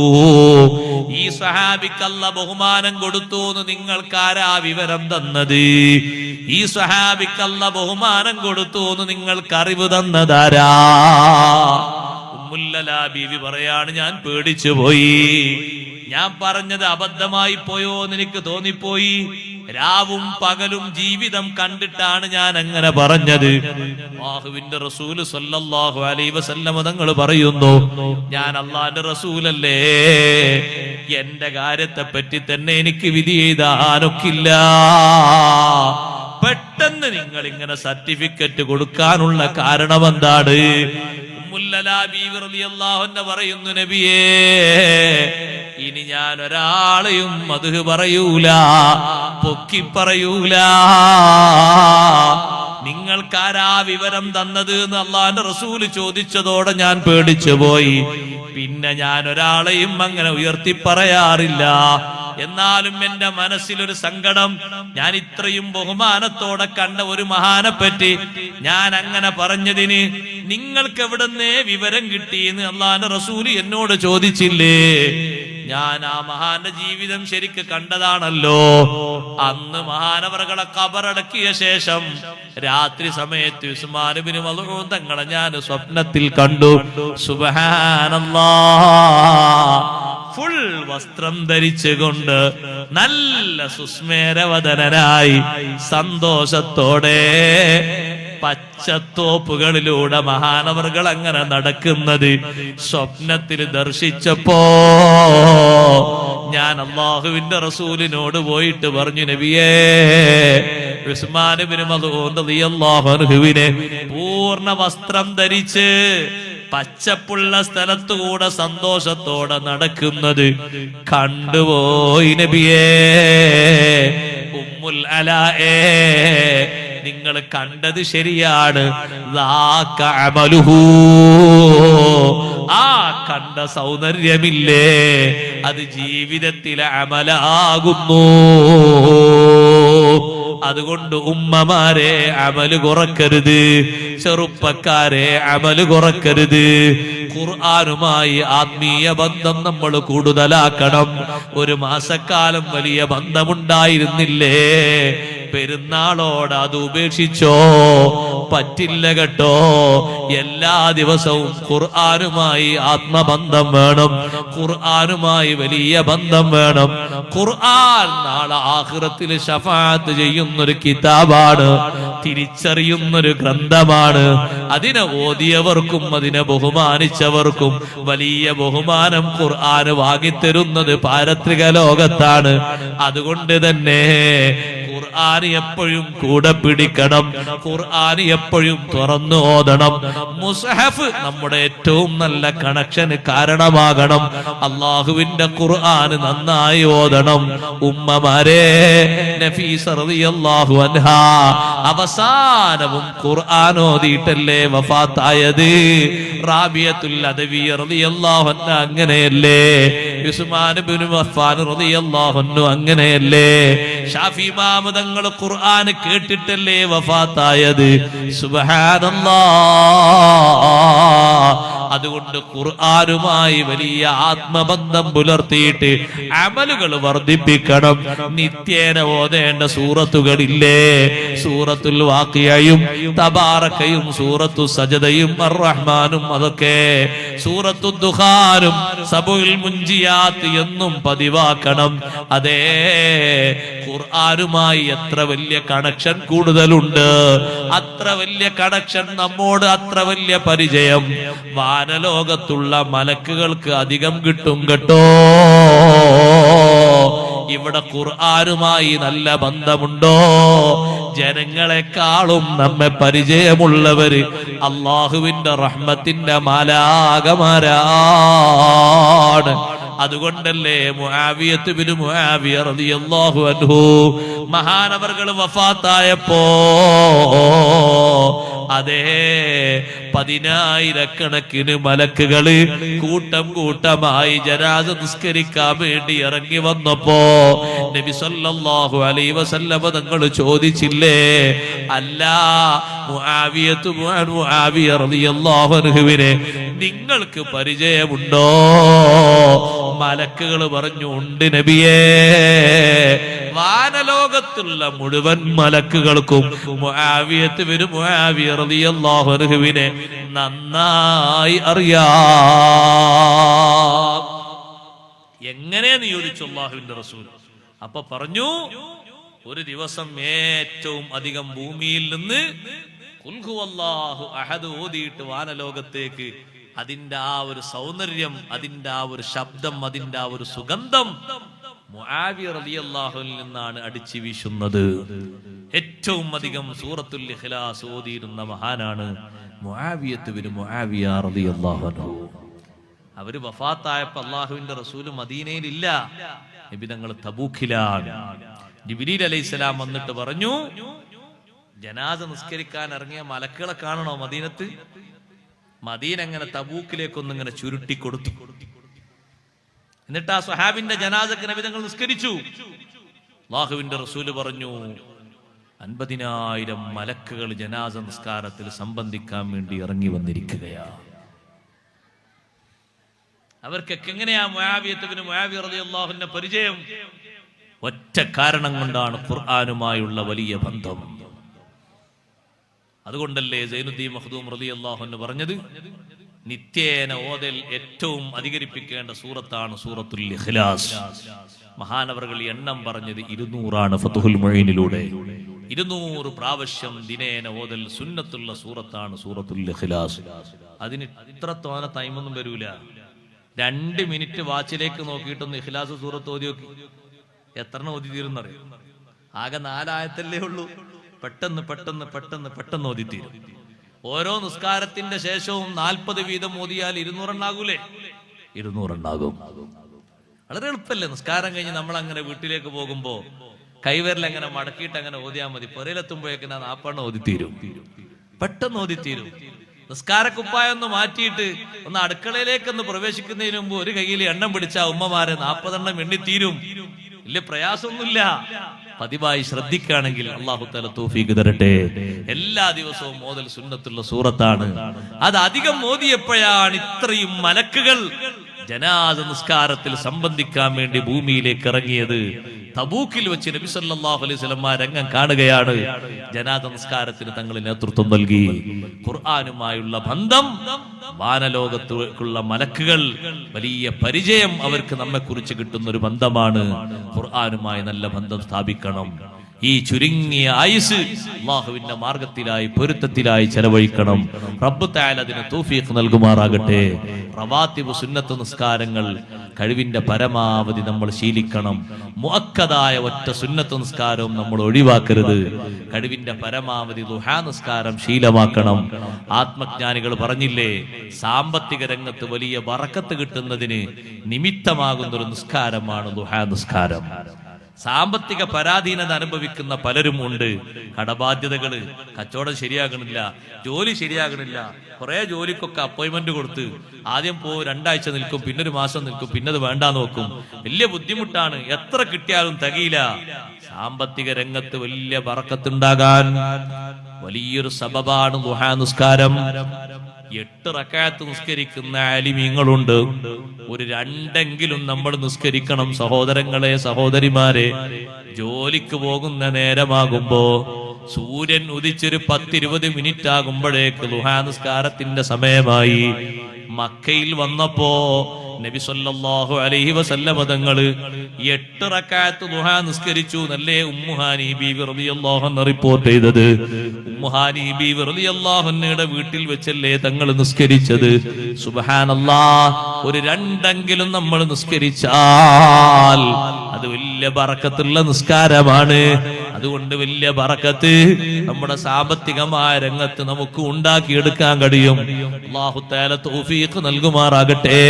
ഈ സ്വഹാബിക്ക് അല്ലാഹ് ബഹുമാനം കൊടുത്തു എന്ന് നിങ്ങൾക്കാരാ വിവരം തന്നത്? ഈ സ്വഹാബിക്ക് അല്ലാഹ് ബഹുമാനം കൊടുത്തു എന്ന് നിങ്ങൾക്ക് അറിവ് തന്നതാരാ? ഉമ്മുൽ അലാ ബീവി പറയാണ്, ഞാൻ പേടിച്ചു പോയി. ഞാൻ പറഞ്ഞത് അബദ്ധമായി പോയോ എന്ന് എനിക്ക് തോന്നിപ്പോയി. രാവും പകലും ജീവിതം കണ്ടിട്ടാണ് ഞാൻ അങ്ങനെ പറഞ്ഞത്. അല്ലാഹുവിന്റെ റസൂൽ സ്വല്ലല്ലാഹു അലൈഹി വസല്ലം തങ്ങൾ പറയുന്നു, ഞാൻ അല്ലാഹുവിന്റെ റസൂലല്ലേ, എന്റെ കാര്യത്തെ പറ്റി തന്നെ എനിക്ക് വിധി എഴുതാനൊക്കില്ല. പെട്ടെന്ന് നിങ്ങൾ ഇങ്ങനെ സർട്ടിഫിക്കറ്റ് കൊടുക്കാനുള്ള കാരണം എന്താണ്? ഉമ്മുൽ അലാ ബീവി റളിയല്ലാഹു അൻഹ പറയുന്നു, നബിയേ, ഇനി ഞാൻ ഒരാളെയും മദ്ഹ് പറയൂല, പൊക്കി പറയൂല. നിങ്ങൾക്കാരാ വിവരം തന്നത് എന്ന് അല്ലാഹുവിന്റെ റസൂല് ചോദിച്ചതോടെ ഞാൻ പേടിച്ചു പോയി. പിന്നെ ഞാൻ ഒരാളെയും അങ്ങനെ ഉയർത്തി പറയാറില്ല. എന്നാലും എന്റെ മനസ്സിലൊരു സങ്കടം, ഞാൻ ഇത്രയും ബഹുമാനത്തോടെ കണ്ട ഒരു മഹാനെ പറ്റി ഞാൻ അങ്ങനെ പറഞ്ഞതിന് നിങ്ങൾക്ക് എവിടുന്നേ വിവരം കിട്ടിയെന്ന് അല്ലാഹുവിന്റെ റസൂല് എന്നോട് ചോദിച്ചില്ലേ? ഞാൻ ആ മഹാന്റെ ജീവിതം ശരിക്ക് കണ്ടതാണല്ലോ. അന്ന് മഹാനവറുകളെ ഖബറടക്കിയ ശേഷം രാത്രി സമയത്ത് ഉസ്മാൻ ഇബ്നു മൽഊൻ തങ്ങളെ ഞാൻ സ്വപ്നത്തിൽ കണ്ടു. സുബ്ഹാനല്ലാഹ്, ഫുൾ വസ്ത്രം ധരിച്ചുകൊണ്ട് നല്ല സുസ്മേരവദനായി സന്തോഷത്തോടെ പച്ചത്തോപ്പുകളിലൂടെ മഹാനവറുകൾ അങ്ങനെ നടക്കുന്നത് സ്വപ്നത്തിൽ ദർശിച്ചപ്പോ ഞാൻ അല്ലാഹുവിന്റെ റസൂലിനോട് പോയിട്ട് പറഞ്ഞു, നബിയേ, ഉസ്മാൻ ഇബ്നു മദ്ഊൻ റളിയല്ലാഹു അൻഹുവിനെ പൂർണ്ണ വസ്ത്രം ധരിച്ച് പച്ചപ്പുള്ള സ്ഥലത്തുകൂടെ സന്തോഷത്തോടെ നടക്കുന്നത് കണ്ടുപോയി നബിയേ. ഉമ്മുൽ അലാഏ, നിങ്ങൾ കണ്ടത് ശരിയാണ്. ആ കണ്ട സൗന്ദര്യമില്ലേ, അത് ജീവിതത്തിലെ അമലാകുന്നു. അതുകൊണ്ട് ഉമ്മമാരെ അമല് കുറക്കരുത്, ചെറുപ്പക്കാരെ അമല് കുറക്കരുത്. ഖുർആനുമായി ആത്മീയ ബന്ധം നമ്മൾ കൂടുതലാക്കണം. ഒരു മാസക്കാലം വലിയ ബന്ധമുണ്ടായിരുന്നില്ലേ, പെരുന്നാളോട് അത് ഉപേക്ഷിച്ചോ? പറ്റില്ല കേട്ടോ. എല്ലാ ദിവസവും ഖുർആനുമായി ആത്മബന്ധം വേണം, ഖുർആനുമായി വലിയ ബന്ധം വേണം. ഖുർആൻ നാളെ ആഖിറത്തിൽ ശഫാഅത്ത് ചെയ്യുന്നൊരു കിതാബാണ്, തിരിച്ചറിയുന്നൊരു ഗ്രന്ഥമാണ്. അതിനെ ഓതിയവർക്കും അതിനെ ബഹുമാനിച്ചവർക്കും വലിയ ബഹുമാനം ഖുർആൻ വാങ്ങിത്തരുന്നത് പാരത്രിക ലോകത്താണ്. അതുകൊണ്ട് തന്നെ ഖുർആൻ എപ്പോഴും കൂടെ പിടിക്കണം, ഖുർആൻ എപ്പോഴും തുറന്നു ഓതണം. മുസ്ഹഫ് നമ്മുടെ ഏറ്റവും നല്ല കണക്ഷന് കാരണമാകണം. അള്ളാഹുവിന്റെ ഖുർആൻ നന്നായി ഓതണം. ഉമ്മമാരെ, നഫീസ റളിയല്ലാഹു അൻഹാ അവസാനവും ഖുർആൻ ഓതിയിട്ടല്ലേ വഫാത്തായത്. റാബിയത്തുൽ അദവിയ്യ റളിയല്ലാഹു അൻഹ അങ്ങനെയല്ലേ, ഉസ്മാൻ ഇബ്നു അഫ്ഫാൻ റളിയല്ലാഹു അൻഹു അങ്ങനെയല്ലേ, ഷാഫി ഇമാം തങ്ങൾ ഖുർആൻ കേട്ടിട്ടല്ലേ വഫാത്തായത്. സുബ്ഹാനല്ലാഹ്. അതുകൊണ്ട് ഖുർആനുമായി വലിയ ആത്മബന്ധം പുലർത്തിയിട്ട് അമലുകൾ വർദ്ധിപ്പിക്കണം. നിത്യേന ഓതേണ്ട സൂറത്തുകളില്ലേ, സൂറത്തുൽ വാഖിയയും തബാറകയും സൂറത്തു സജദയും അർ-റഹ്മാനും, അതൊക്കെ സൂറത്തു ദുഖാനും സബുൽ മുൻജിയാത്ത് എന്നും പതിവാക്കണം. അതേ, ഖുർആനുമായി എത്ര വലിയ കണക്ഷൻ കൂടുതലുണ്ട്, അത്ര വലിയ കണക്ഷൻ നമ്മോട്, അത്ര വലിയ പരിചയം വാനലോകത്തുള്ള മലക്കുകൾക്ക് അധികം കിട്ടും കേട്ടോ. ഇവിടെ ഖുർആനുമായി നല്ല ബന്ധമുണ്ടോ? ജനങ്ങളെക്കാളും നമ്മെ പരിചയമുള്ളവര് അള്ളാഹുവിന്റെ റഹ്മത്തിന്റെ മാലാകമാരാണ്. അതുകൊണ്ടല്ലേ മുആവിയത്ത് ബിൻ മുആവിയ റളിയല്ലാഹു അൻഹു മഹാനവർകൾ വഫാത്തായപ്പോ അതേ 10,000 മലക്കുകള് കൂട്ടം കൂട്ടമായി ജനാസ നിസ്കരിക്കാൻ വേണ്ടി ഇറങ്ങി വന്നപ്പോ നബി സല്ലല്ലാഹു അലൈഹി വസല്ലം തങ്ങൾ ചോദിച്ചില്ലേ, അല്ല മുആവിയ റളിയല്ലാഹു അൻഹുവിനെ നിങ്ങൾക്ക് പരിചയമുണ്ടോ? മലക്കുകൾ പറഞ്ഞു, ഉണ്ട് നബിയേ. വാനലോകത്തുള്ള മുഴുവൻ മലക്കുകൾക്കും മുആവിയത്ത് ബിൻ മുആവിയ റളിയല്ലാഹു അൻഹുവിനെ നന്നായി അറിയാം. എങ്ങനെയെന്ന് ചോദിച്ചു അല്ലാഹുവിന്റെ റസൂൽ. അപ്പൊ പറഞ്ഞു, ഒരു ദിവസം ഏറ്റവും അധികം ഭൂമിയിൽ നിന്ന് ഖുൽ ഹുവല്ലാഹു അഹദ് ഓതിയിട്ട് വാനലോകത്തേക്ക് അതിന്റെ ആ ഒരു സൗന്ദര്യം, അതിന്റെ ആ ഒരു ശബ്ദം, അതിന്റെ ആ ഒരു സുഗന്ധം മുആവിയ റളിയല്ലാഹുവിൽ നിന്നാണ് അടിച്ചു വീശുന്നത്. ഏറ്റവും അധികം സൂറത്തുൽ ഇഖ്ലാസ് ഓതിയിരുന്ന മഹാനാണ് മുആവിയത്ത് ബിൻ മുആവിയ റളിയല്ലാഹു അൻഹു. അവര് വഫാത്തായപ്പോൾ അല്ലാഹുവിന്റെ റസൂൽ മദീനയിൽ ഇല്ല, നബി തങ്ങൾ തബൂക്കിലാണ്. ജിബ്രീൽ അലൈഹിസ്സലാം വന്നിട്ട് പറഞ്ഞു, ജനാസ നിസ്കരിക്കാൻ ഇറങ്ങിയ മലക്കുകളെ കാണണോ മദീനത്ത്? മദീന അങ്ങനെ തബൂക്കിലേക്കൊന്നിങ്ങനെ ചുരുട്ടി കൊടുത്തു. എന്നിട്ട് ആ സ്വഹാബിന്റെ ജനാസക്ക് നബി തങ്ങൾ നിസ്കരിച്ചു. അല്ലാഹുവിന്റെ റസൂല് പറഞ്ഞു, 50,000 മലക്കുകൾ ജനാസ നിസ്കാരത്തിൽ സംബന്ധിക്കാൻ വേണ്ടി ഇറങ്ങി വന്നിരിക്കുകയാണ്. അവർക്കൊക്കെ എങ്ങനെയാ മുആവിയത്ത് ബിൻ മുആവിയ റളിയല്ലാഹു അൻഹു പരിചയം? ഒറ്റ കാരണം കൊണ്ടാണ്, ഖുർആനുമായുള്ള വലിയ ബന്ധം. അതുകൊണ്ടല്ലേ സൈനുദ്ദീൻ മഖ്ദൂം റളിയല്ലാഹു അൻഹു പറഞ്ഞത്, നിത്യേന ഓതൽ ഏറ്റവും അധികരിപ്പിക്കേണ്ട സൂറത്താണ് സൂറത്തുൽ ഇഖ്ലാസ്. മഹാനവറുകൾ എണ്ണം പറഞ്ഞത് 200 ഫത്ഹുൽ മുഈനിലൂടെ. 200 പ്രാവശ്യം ദിനേന ഓതൽ സുന്നത്തുള്ള സൂറത്താണ് സൂറത്തുൽ ഇഖ്ലാസ്. അതിന് ഇത്ര തോന ടൈമൊന്നും വരൂല. 2 മിനിറ്റ് വാച്ചിലേക്ക് നോക്കിയിട്ടൊന്ന് ഇഖ്ലാസ് സൂറത്ത് ഓതി നോക്കി, എത്ര ഓതി തീരുന്നറിയും? ആകെ 4 ആയത്തല്ലേ ഉള്ളൂ. പെട്ടെന്ന് പെട്ടെന്ന് പെട്ടെന്ന് പെട്ടെന്ന് ഓതി തീരും. ഓരോ നിസ്കാരത്തിന്റെ ശേഷവും 40 വീതം ഓതിയാൽ 200 എണ്ണാകൂലേ? 200 എണ്ണാകും. വളരെ എളുപ്പല്ലേ? നിസ്കാരം കഴിഞ്ഞ് നമ്മൾ അങ്ങനെ വീട്ടിലേക്ക് പോകുമ്പോ കൈവരൽ അങ്ങനെ മടക്കിയിട്ട് അങ്ങനെ ഓതിയാൽ മതി. പുരയിലെത്തുമ്പോഴേക്ക് 40 ഓതിത്തീരും, പെട്ടെന്ന് ഓതിത്തീരും. നിസ്കാരക്കുപ്പായം ഒന്ന് മാറ്റിയിട്ട് ഒന്ന് അടുക്കളയിലേക്കൊന്ന് പ്രവേശിക്കുന്നതിന് മുമ്പ് ഒരു കയ്യിൽ എണ്ണം പിടിച്ച ഉമ്മമാരെ 40 എണ്ണിത്തീരും. വലിയ പ്രയാസമൊന്നുമില്ല. പതിവായി ശ്രദ്ധിക്കുകയാണെങ്കിൽ അല്ലാഹു തആല തൗഫീഖ് തരട്ടെ. എല്ലാ ദിവസവും ഓതൽ സുന്നത്തുള്ള സൂറത്താണ്. അത് അധികം ഓതിയപ്പോഴാണ് ഇത്രയും മലക്കുകൾ ജനാസ നിസ്കാരത്തിൽ സംബന്ധിക്കാൻ വേണ്ടി ഭൂമിയിലേക്ക് ഇറങ്ങിയത്. തബൂക്കിൽ വെച്ച് നബി സല്ലല്ലാഹു അലൈഹി വസല്ലം രംഗം കാണുകയാണ്. ജനാസ നിസ്കാരത്തിന് തങ്ങൾ നേതൃത്വം നൽകി. ഖുർആനുമായുള്ള ബന്ധം, വാനലോകത്തുള്ള മലക്കുകൾ വലിയ പരിചയം അവർക്ക് നമ്മെ കുറിച്ച് കിട്ടുന്ന ഒരു ബന്ധമാണ്. ഖുർആനുമായി നല്ല ബന്ധം സ്ഥാപിക്കണം. ഈ ചുരുങ്ങിയ ആയുസ് അല്ലാഹുവിന്റെ മാർഗത്തിലായി പൊരുത്തത്തിലായി ചെലവഴിക്കണം. റബ്ബ് തആല അതിന് തൗഫീഖ് നൽകുമാറാകട്ടെ. റവാത്തിബ് സുന്നത്ത് നിസ്കാരങ്ങൾ കഴിവിന്റെ പരമാവധി നമ്മൾ ശീലിക്കണം. മുഅക്കദായ ഒറ്റ സുന്നത്ത് നിസ്കാരവും നമ്മൾ ഒഴിവാക്കരുത്. കഴിവിന്റെ പരമാവധി ദുഹാ നിസ്കാരം ശീലമാക്കണം. ആത്മജ്ഞാനികൾ പറഞ്ഞില്ലേ, സാമ്പത്തിക രംഗത്ത് വലിയ ബറക്കത്ത് കിട്ടുന്നതിന് നിമിത്തമാകുന്ന ഒരു നിസ്കാരമാണ് ദുഹാ നിസ്കാരം. സാമ്പത്തിക പരാധീനത അനുഭവിക്കുന്ന പലരും ഉണ്ട്. കടബാധ്യതകള്, കച്ചവടം ശരിയാകണില്ല, ജോലി ശരിയാകണില്ല. കുറെ ജോലിക്കൊക്കെ അപ്പോയിന്റ്മെന്റ് കൊടുത്ത് ആദ്യം 2 ആഴ്ച നിൽക്കും, പിന്നെ 1 മാസം നിൽക്കും, പിന്നെ അത് വേണ്ടാന്ന് നോക്കും. വലിയ ബുദ്ധിമുട്ടാണ്. എത്ര കിട്ടിയാലും തികയില്ല. സാമ്പത്തിക രംഗത്ത് വലിയ ബറക്കത്തുണ്ടാകാൻ വലിയൊരു സബബാണ് ദുഹാ നിസ്കാരം. 8 റക്അത്ത് നിസ്കരിക്കുന്ന ആലിമീങ്ങളുണ്ട്. ഒരു 2 നമ്മൾ നിസ്കരിക്കണം. സഹോദരങ്ങളെ, സഹോദരിമാരെ, ജോലിക്ക് പോകുന്ന നേരമാകുമ്പോ സൂര്യൻ ഉദിച്ചൊരു 10-20 മിനിറ്റ് ആകുമ്പോഴേക്ക് ദുഹാ നിസ്കാരത്തിന്റെ സമയമായി. മക്കയിൽ വന്നപ്പോ നബി സല്ലല്ലാഹു അലൈഹി വസല്ലം തങ്ങൾ 8 റക്അത്ത് ദുഹാ നിസ്കരിച്ചു എന്നല്ലേ ഉമ്മുഹാനി ബീവി റളിയല്ലാഹു അൻഹ റിപ്പോർട്ട് ചെയ്തത്. ഉമ്മുഹാനി ബീവി റളിയല്ലാഹു അൻഹയുടെ വീട്ടിൽ വെച്ചല്ലേ തങ്ങൾ നിസ്കരിച്ചത്. സുബ്ഹാനല്ലാഹ്, ഒരു 2 നമ്മൾ നിസ്കരിച്ചാൽ അത് വലിയ ബറക്കത്തുള്ള നിസ്കാരമാണ്. അതുകൊണ്ട് വലിയ ബറക്കത്ത് നമ്മുടെ സാമ്പത്തികമായ രംഗത്ത് നമുക്ക് ഉണ്ടാക്കിയെടുക്കാൻ കഴിയും. അല്ലാഹു തആല തൗഫീഖ് നൽകുമാറാകട്ടെ.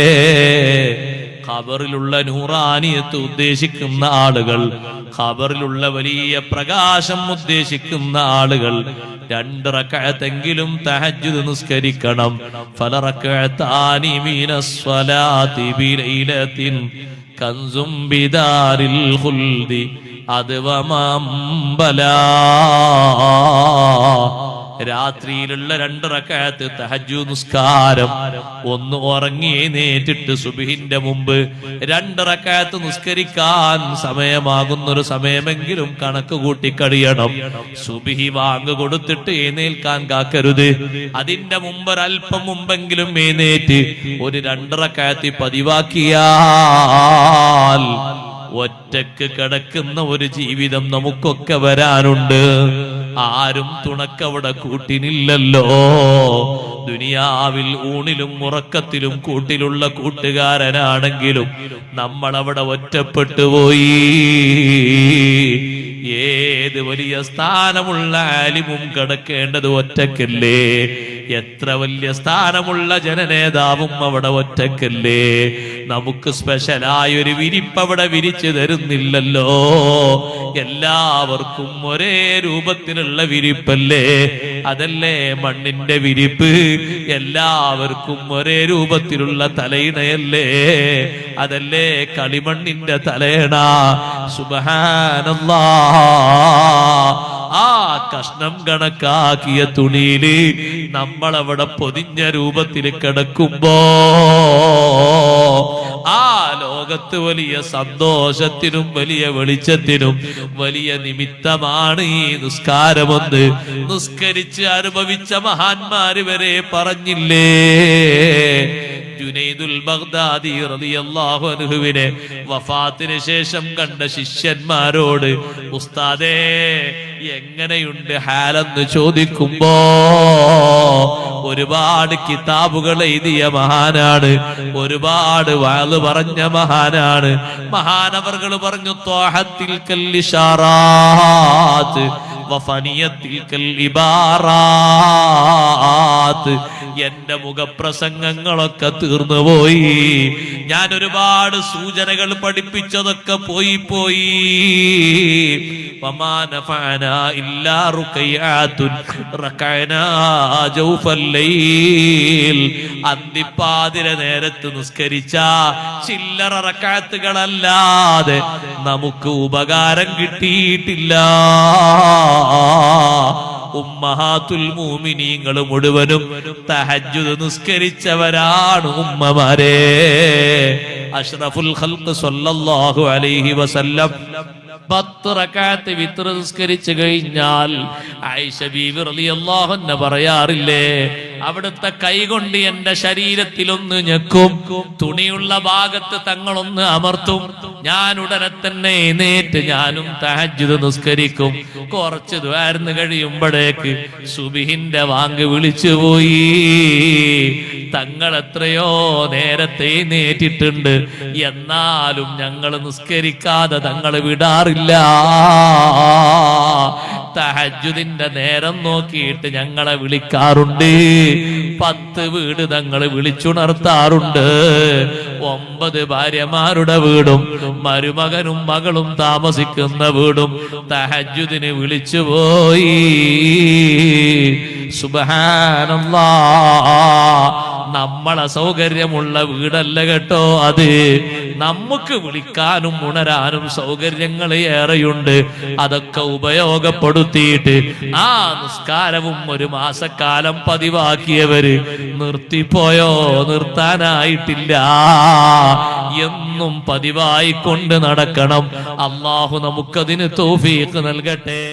ഖബറിലുള്ള നൂറാനിയത്ത് ഉദ്ദേശിക്കുന്ന ആളുകൾ, ഖബറിലുള്ള വലിയ പ്രകാശം ഉദ്ദേശിക്കുന്ന ആളുകൾ 2 റക്അത്തെങ്കിലും തഹജ്ജുദ് നിസ്കരിക്കണം. ഫലറക്അതാനി മിനസ് സ്വലാത്തി ബിലൈലത്തിൻ കൻസും ബിദാരിൽ ഖുൽദി അദ്വമംബലാ. രാത്രിയിലുള്ള 2 റക്അത്ത് തഹജ്ജുദ് നിസ്കാരം, ഒന്ന് ഉറങ്ങി എഴുന്നേറ്റിട്ട് സുബ്ഹിന്റെ മുമ്പ് 2 റക്അത്ത് നിസ്കരിക്കാൻ സമയമാകുന്നൊരു സമയമെങ്കിലും കണക്ക് കൂട്ടി കഴിയണം. സുബ്ഹി വാങ്ക് കൊടുത്തിട്ട് എഴുന്നേൽക്കാൻ കാക്കരുത്. അതിന്റെ മുമ്പ് ഒരല്പം മുമ്പെങ്കിലും എഴുന്നേറ്റ് ഒരു 2 റക്അത്ത് പതിവാക്കിയാൽ ഒറ്റക്ക് കിടക്കുന്ന ഒരു ജീവിതം നമുക്കൊക്കെ വരാനുണ്ട്. ആരും തുണക്കവിടെ കൂട്ടിനില്ലല്ലോ. ദുനിയാവിൽ ഊണിലും ഉറക്കത്തിലും കൂട്ടിലുള്ള കൂട്ടുകാരനാണെങ്കിലും നമ്മളവിടെ ഒറ്റപ്പെട്ടു പോയി. ഏത് വലിയ സ്ഥാനമുള്ള ആലിമും കിടക്കേണ്ടത് ഒറ്റക്കല്ലേ? എത്ര വലിയ സ്ഥാനമുള്ള ജനനേതാവും അവിടെ ഒറ്റക്കല്ലേ? നമുക്ക് സ്പെഷ്യലായൊരു വിരിപ്പ് അവിടെ വിരിച്ചു തരുന്നില്ലല്ലോ. എല്ലാവർക്കും ഒരേ രൂപത്തിലുള്ള വിരിപ്പല്ലേ? അതല്ലേ മണ്ണിന്റെ വിരിപ്പ്? എല്ലാവർക്കും ഒരേ രൂപത്തിലുള്ള തലയിണയല്ലേ? അതല്ലേ കളിമണ്ണിന്റെ തലയണ? സുബ്ഹാനല്ലാഹ്, ആ കഷ്ണം കണക്കാക്കിയ തുണിയില് നമ്മളവിടെ പൊതിഞ്ഞ രൂപത്തിൽ കിടക്കുമ്പോ ആ ലോകത്ത് വലിയ സന്തോഷത്തിനും വലിയ വെളിച്ചത്തിനും വലിയ നിമിത്തമാണ് ഈ നിസ്കാരമെന്ന് നിസ്കരിച്ച് അനുഭവിച്ച മഹാന്മാര് വരെ പറഞ്ഞില്ലേ? ജുനൈദുൽ ബഗ്ദാദി റളിയല്ലാഹു അൻഹുവിനെ വഫാത്തിന് ശേഷം കണ്ട ശിഷ്യന്മാരോട് ഉസ്താദേ എങ്ങനെയുണ്ട് ഹാലെന്ന് ചോദിക്കുമ്പോ ഒരുപാട് കിതാബുകൾ എഴുതിയ മഹാനാണ്, ഒരുപാട് വാള് പറഞ്ഞ മഹാനാണ്. മഹാനവർകൾ പറഞ്ഞു ത്വാഹത്തിൽ കല്ലിഷാറാത്ത് വഫനിയത്തിൽ ഇബാറാത്ത്. എന്റെ മുഖപ്രസംഗങ്ങളൊക്കെ തീർന്നുപോയി, ഞാൻ ഒരുപാട് സൂചനകൾ പഠിപ്പിച്ചതൊക്കെ പോയി. അന്തിപ്പാതിര നേരത്ത് നിസ്കരിച്ച ചില്ലറ റക്അത്തുകളല്ലാതെ നമുക്ക് ഉപകാരം കിട്ടിയിട്ടില്ല. ഉമ്മഹാത്തുൽ മുഅ്മിനീങ്ങൾ മുഴുവനും തഹജ്ജുദ് നിസ്കരിച്ചവരാണ് ഉമ്മമാരെ. അഷ്റഫുൽ ഖൽഖ് സല്ലല്ലാഹു അലൈഹി വസല്ലം 10 റക്അത്ത് വിത്ർ നിസ്കരിച്ചു കഴിഞ്ഞാൽ ആയിഷ ബീവി റളിയല്ലാഹു അൻഹ പറയാറില്ലേ, അവിടുത്തെ കൈകൊണ്ട് എന്റെ ശരീരത്തിലൊന്ന് ഞെക്കും, തുണിയുള്ള ഭാഗത്ത് തങ്ങളൊന്ന് അമർത്തും, ഞാൻ ഉടനെ തന്നെ എഴുന്നേറ്റ് ഞാനും തഹജ്ജുദ് നിസ്കരിക്കും. കുറച്ച് ദ്വാരന്ന് കഴിയുമ്പോഴേക്ക് സുബഹിന്റെ വാങ്ക് വിളിച്ചുപോയി. തങ്ങൾ എത്രയോ നേരത്തെ എഴുന്നേറ്റിട്ടുണ്ട്, എന്നാലും ഞങ്ങൾ നിസ്കരിക്കാതെ തങ്ങൾ വിടാറില്ല. തഹജ്ജുദിന്റെ നേരം നോക്കിയിട്ട് ഞങ്ങളെ വിളിക്കാറുണ്ട്. 10 വീട് തങ്ങൾ വിളിച്ചുണർത്താറുണ്ട്. 9 ഭാര്യമാരുടെ വീടും മരുമകനും മകളും താമസിക്കുന്ന വീടും തഹജ്ജുദിന് വിളിച്ചുപോയി. സുബ്ഹാനല്ലാഹ്. നമ്മളെ സൗകര്യമുള്ള വീടല്ല കേട്ടോ അത്. നമുക്ക് വിളിക്കാനും ഉണരാനും സൗകര്യങ്ങൾ ഏറെയുണ്ട്. അതൊക്കെ ഉപയോഗപ്പെടുത്തിയിട്ട് ആ നിസ്കാരവും ഒരു മാസക്കാലം പതിവാക്കിയവര് നിർത്തിപ്പോയോ? നിർത്താനായിട്ടില്ല. എന്നും പതിവായി കൊണ്ട് നടക്കണം. അല്ലാഹു നമുക്കതിന് തൗഫീഖ് നൽകട്ടെ.